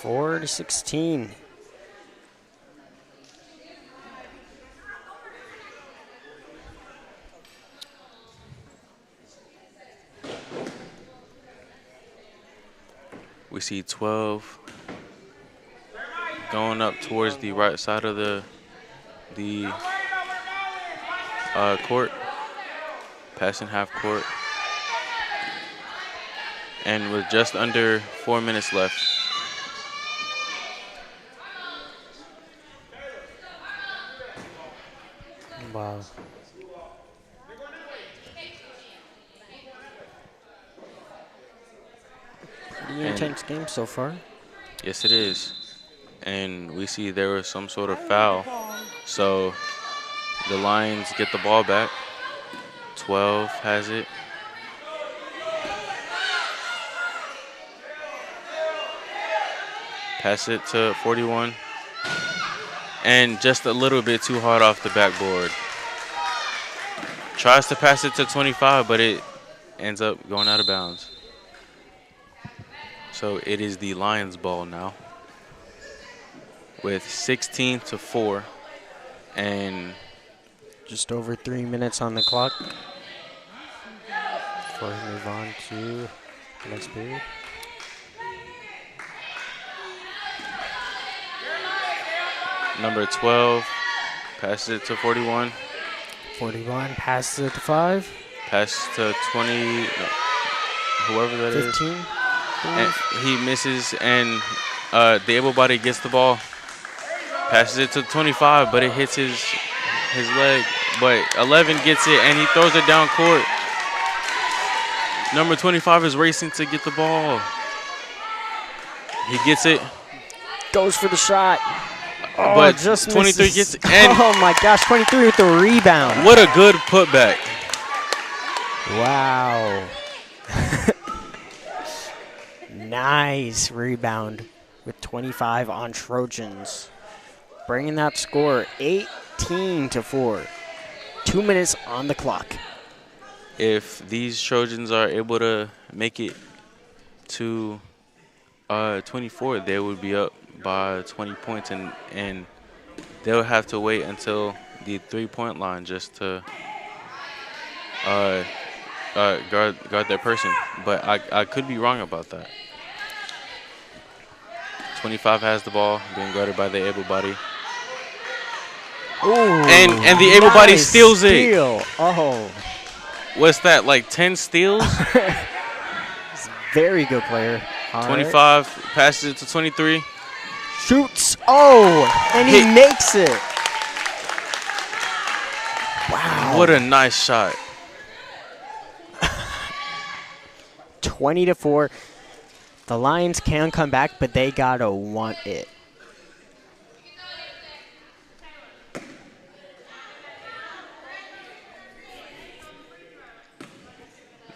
4-16. We see 12 going up towards the right side of the court, passing half court, and with just under 4 minutes left. Wow. Pretty intense game so far. Yes, it is. And we see there was some sort of foul. So the Lions get the ball back. 12 has it. Pass it to 41. And just a little bit too hard off the backboard. Tries to pass it to 25, but it ends up going out of bounds. So it is the Lions ball now with 16-4 and just over 3 minutes on the clock before we move on to the next period. Number 12 passes it to 41. 41 passes it to 5. Passes to 20, whoever that 15. is. And he misses, and the able body gets the ball. Passes it to 25, but it hits his leg. But 11 gets it, and he throws it down court. Number 25 is racing to get the ball. He gets it. Goes for the shot. Oh, but just 23 misses. gets it. And oh my gosh, 23 with the rebound. what a good putback. Wow. Nice rebound. with 25 on Trojans. Bringing that score 18-4. 2 minutes on the clock. If these Trojans are able to make it to 24, they would be up by 20 points, and they'll have to wait until the 3-point line just to guard their person. But I could be wrong about that. 25 has the ball, being guarded by the able body. Ooh, And the able body steals it. Oh, What's that, like 10 steals? very good player. All right. 25 passes it to 23. Shoots. Oh, and he Hit. makes it. Wow. What a nice shot. 20-4. The Lions can come back, but they gotta want it.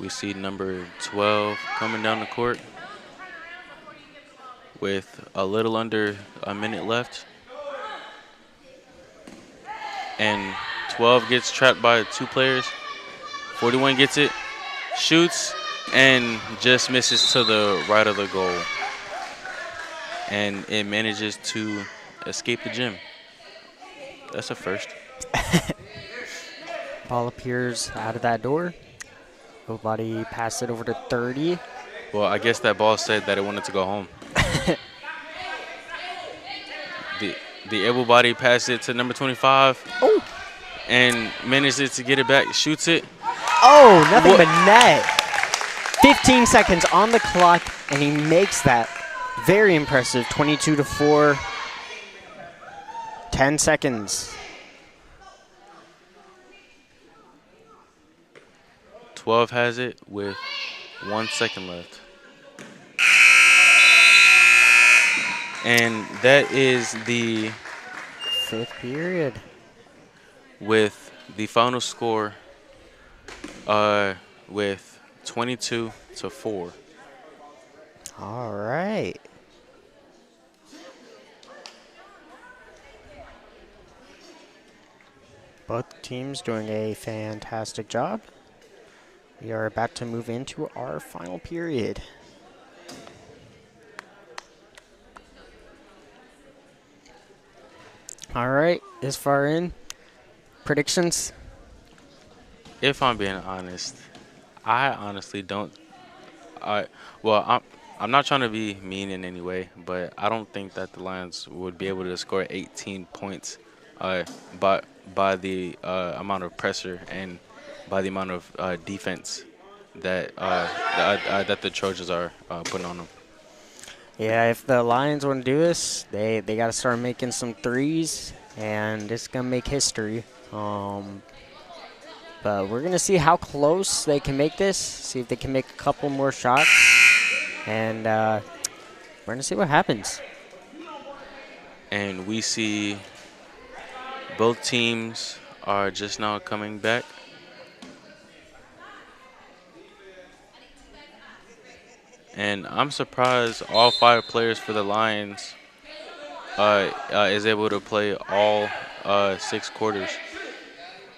We see number 12 coming down the court with a little under a minute left. And 12 gets trapped by 2 players. 41 gets it, shoots, and just misses to the right of the goal. And it manages to escape the gym. That's a first. Ball appears out of that door. Nobody passed it over to 30. Well, I guess that ball said that it wanted to go home. The able body passed it to number 25. Oh. And manages to get it back, shoots it. Oh, nothing but net. 15 seconds on the clock, and he makes that. Very impressive. 22-4. 10 seconds. 12 has it with 1 second left. And that is the 5th period. with the final score with 22-4. All right. Both teams doing a fantastic job. We are about to move into our final period. All right, this far in, predictions? If I'm being honest, I honestly don't. I'm not trying to be mean in any way, but I don't think that the Lions would be able to score 18 points by the amount of pressure and by the amount of defense that that the Trojans are putting on them. Yeah, if the Lions want to do this, they got to start making some threes, and it's going to make history. But we're going to see how close they can make this, see if they can make a couple more shots, and we're going to see what happens. And we see both teams are just now coming back. And I'm surprised all 5 players for the Lions is able to play all 6 quarters.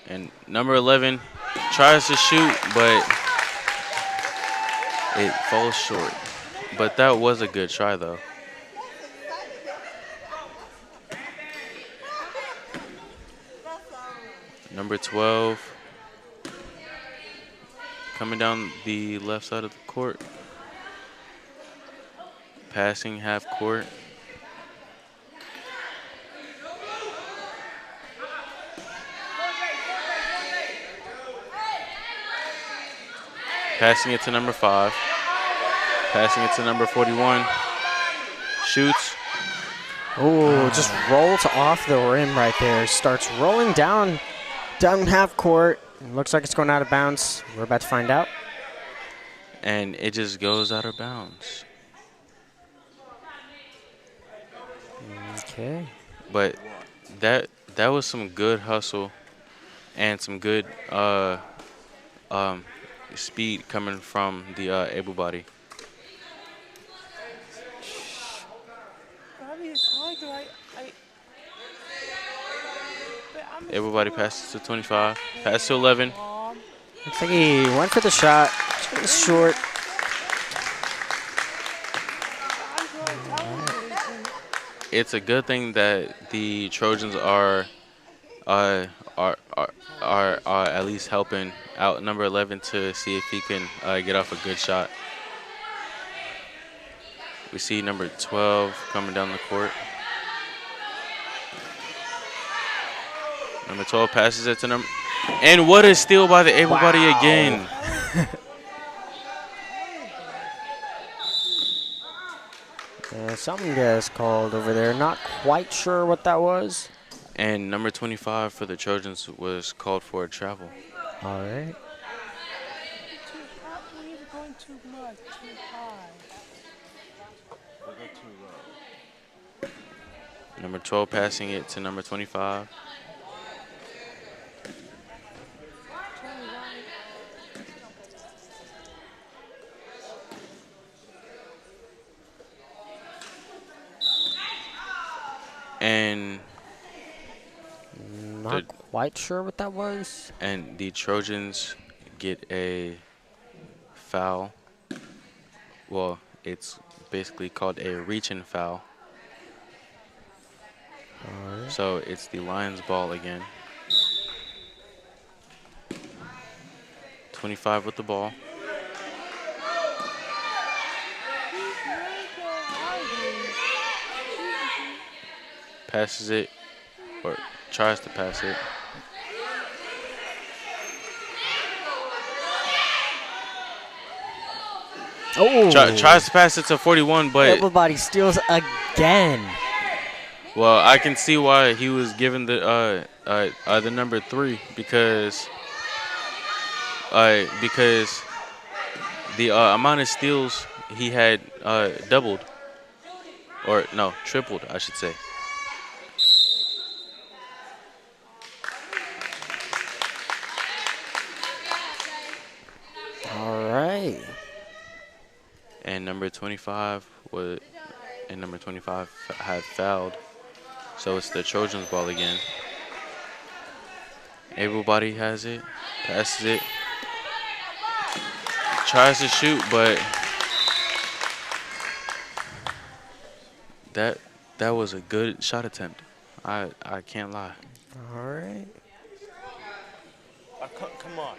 And number 11 tries to shoot, but it falls short. But that was a good try, though. Number 12 coming down the left side of the court. Passing half court. Passing it to number 5. Passing it to number 41. Shoots. Oh, just rolls off the rim right there. Starts rolling down half court. Looks like it's going out of bounds. We're about to find out. And it just goes out of bounds. Okay. But that was some good hustle and some good speed coming from the able body. Everybody passes to 25. Pass to 11. Looks like he went for the shot. It was short. It's a good thing that the Trojans are uh, are are, are at least helping out number 11 to see if he can get off a good shot. We see number 12 coming down the court. Number 12 passes it to number. And what a steal by the everybody again. Something gets called over there. Not quite sure what that was. And number 25 for the Trojans was called for a travel. All right. Number 12 passing it to number 25. And not quite sure what that was. And the Trojans get a foul. Well, it's basically called a reach-in foul. Right. So it's the Lions ball again. 25 with the ball. Passes it, or tries to pass it. Oh! Tries to pass it to 41, but everybody steals again. Well, I can see why he was given the number 3 because the amount of steals he had doubled, or no, tripled, I should say. All right. And number 25 had fouled, so it's the Trojans ball again. Everybody has it, passes it, tries to shoot, but that was a good shot attempt. I can't lie. All right. Come on.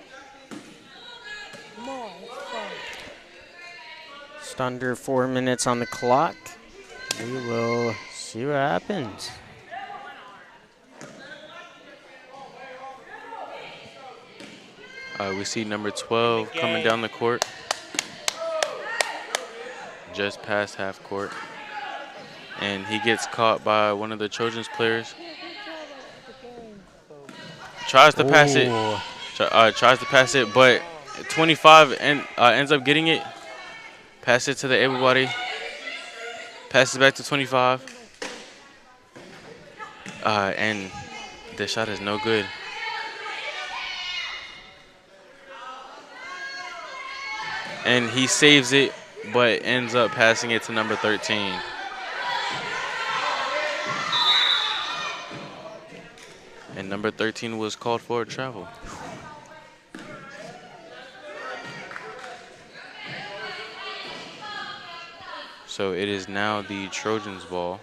Come on, it's fun. Just under 4 minutes on the clock. We will see what happens. We see number 12 coming down the court. Just past half court. And he gets caught by one of the Trojans players. Tries to pass it. Tries to pass it, but 25 ends up getting it. Pass it to the everybody. Passes back to 25. And the shot is no good. And he saves it, but ends up passing it to number 13. And number 13 was called for a travel. So it is now the Trojans ball.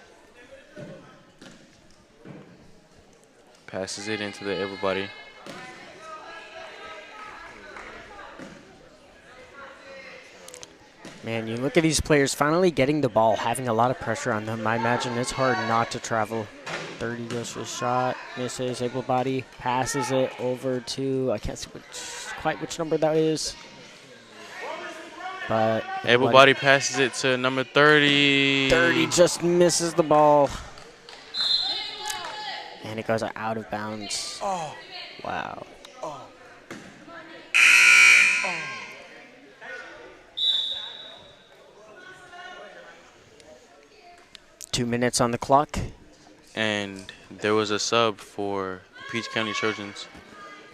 Passes it into the everybody. Man, you look at these players finally getting the ball, having a lot of pressure on them. I imagine it's hard not to travel. 30 goes for a shot, misses, able body, passes it over to, I can't see quite which number that is. But able body passes it to number 30. 30 just misses the ball. And it goes out of bounds. Oh. Wow. Oh. 2 minutes on the clock. And there was a sub for the Peach County Trojans.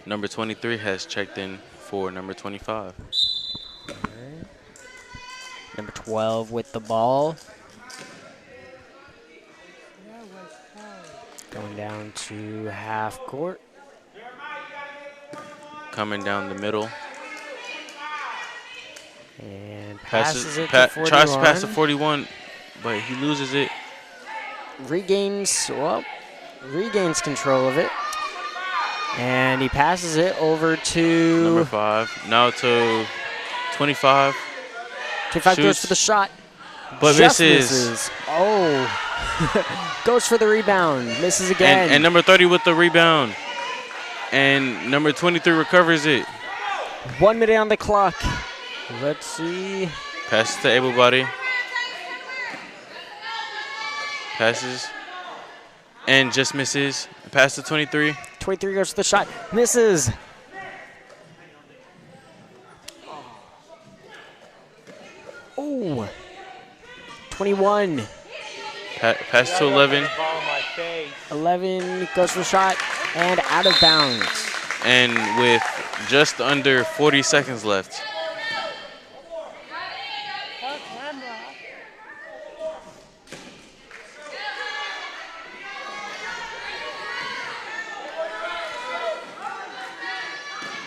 Number 23 has checked in for number 25. Right. Number 12 with the ball. Going down to half court. Coming down the middle. And passes it to 41. Tries to pass to 41, but he loses it. Regains control of it. And he passes it over to Number 5. Now to 25. 25 goes Shoots. for the shot. But Just misses. Oh. Goes for the rebound. Misses again. And number 30 with the rebound. And number 23 recovers it. 1 minute on the clock. Let's see. Passes to able body. Passes. And just misses. Pass to 23. 23 goes for the shot. Misses. Oh. 21. Pass to 11. 11 goes for the shot and out of bounds. And with just under 40 seconds left.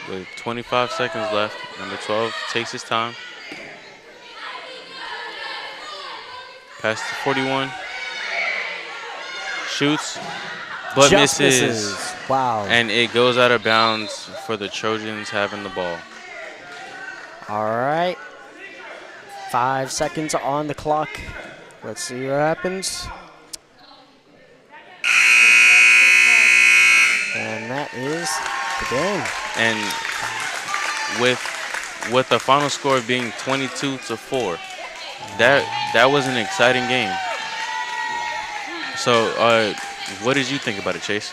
With 25 seconds left, number 12 takes his time. Pass to 41. Shoots, but Just misses. Wow. And it goes out of bounds for the Trojans having the ball. All right. 5 seconds on the clock. Let's see what happens. And that is the game. And with the final score being 22-4, that was an exciting game. So, what did you think about it, Chase?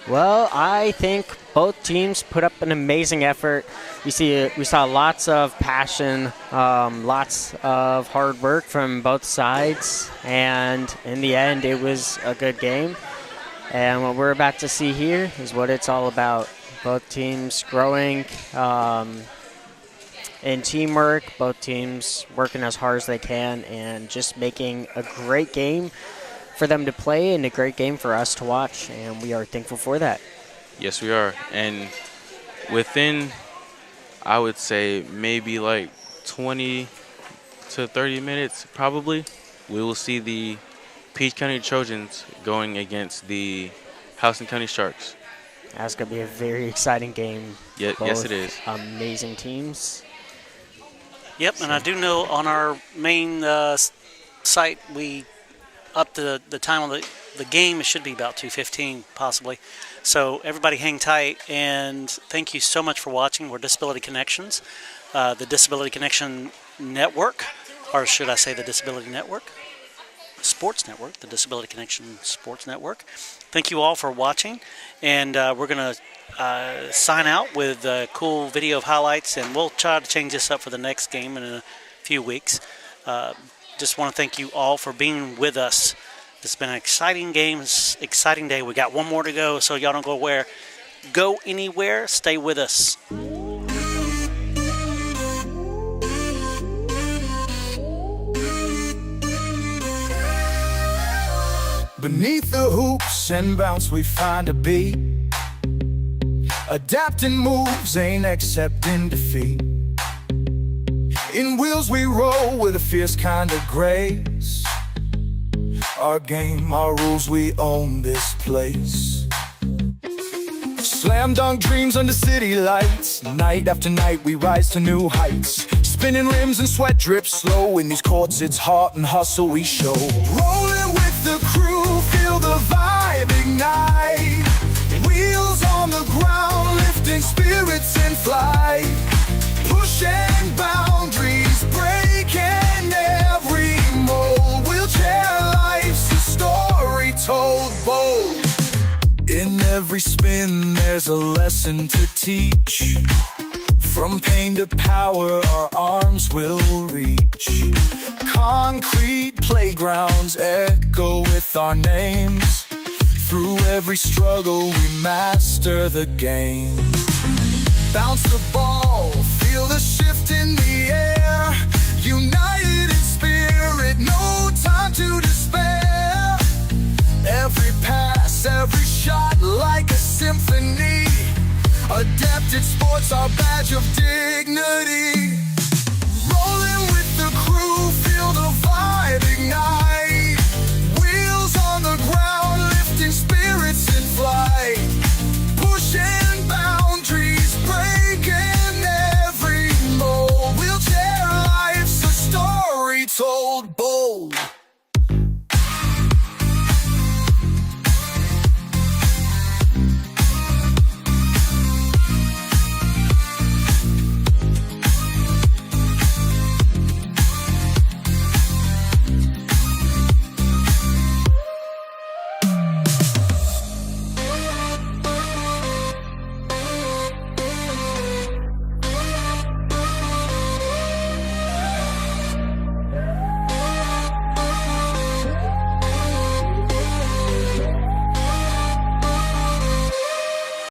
Well, I think both teams put up an amazing effort. We saw lots of passion, lots of hard work from both sides, and in the end, it was a good game. And what we're about to see here is what it's all about. Both teams growing in teamwork, both teams working as hard as they can, and just making a great game for them to play and a great game for us to watch, and we are thankful for that. Yes, we are. And within, I would say, maybe like 20 to 30 minutes, probably, we will see the Peach County Trojans going against the Houston County Sharks. That's going to be a very exciting game. Yes, it is. Amazing teams. Yep, and I do know on our main site we upped the time on the game. It should be about 2:15 possibly. So everybody hang tight, and thank you so much for watching. We're Disability Connections, the Disability Connection Network, or should I say the Disability Network? Sports Network, the Disability Connection Sports Network. Thank you all for watching, and we're going to sign out with a cool video of highlights, and we'll try to change this up for the next game in a few weeks. Just want to thank you all for being with us. It's been an exciting game, exciting day. We got one more to go, so y'all don't go anywhere. Stay with us. Beneath the hoops and bounce we find a beat. Adapting moves ain't accepting defeat. In wheels we roll with a fierce kind of grace. Our game, our rules, we own this place. Slam dunk dreams under city lights. Night after night we rise to new heights. Spinning rims and sweat drips slow. In these courts it's heart and hustle we show. Rolling with the crew, feel the vibe ignite. Wheels on the ground, lifting spirits in flight. Pushing boundaries, breaking every mold. Wheelchair life's a story told bold. In every spin there's a lesson to teach. From pain to power our arms will reach. Concrete playgrounds echo with our names. Through every struggle we master the game. Bounce the ball, feel the shift in the air. United in spirit, no time to despair. Every pass, symphony. Adapted sports, our badge of dignity. Rolling with the crew, feel the vibe ignite.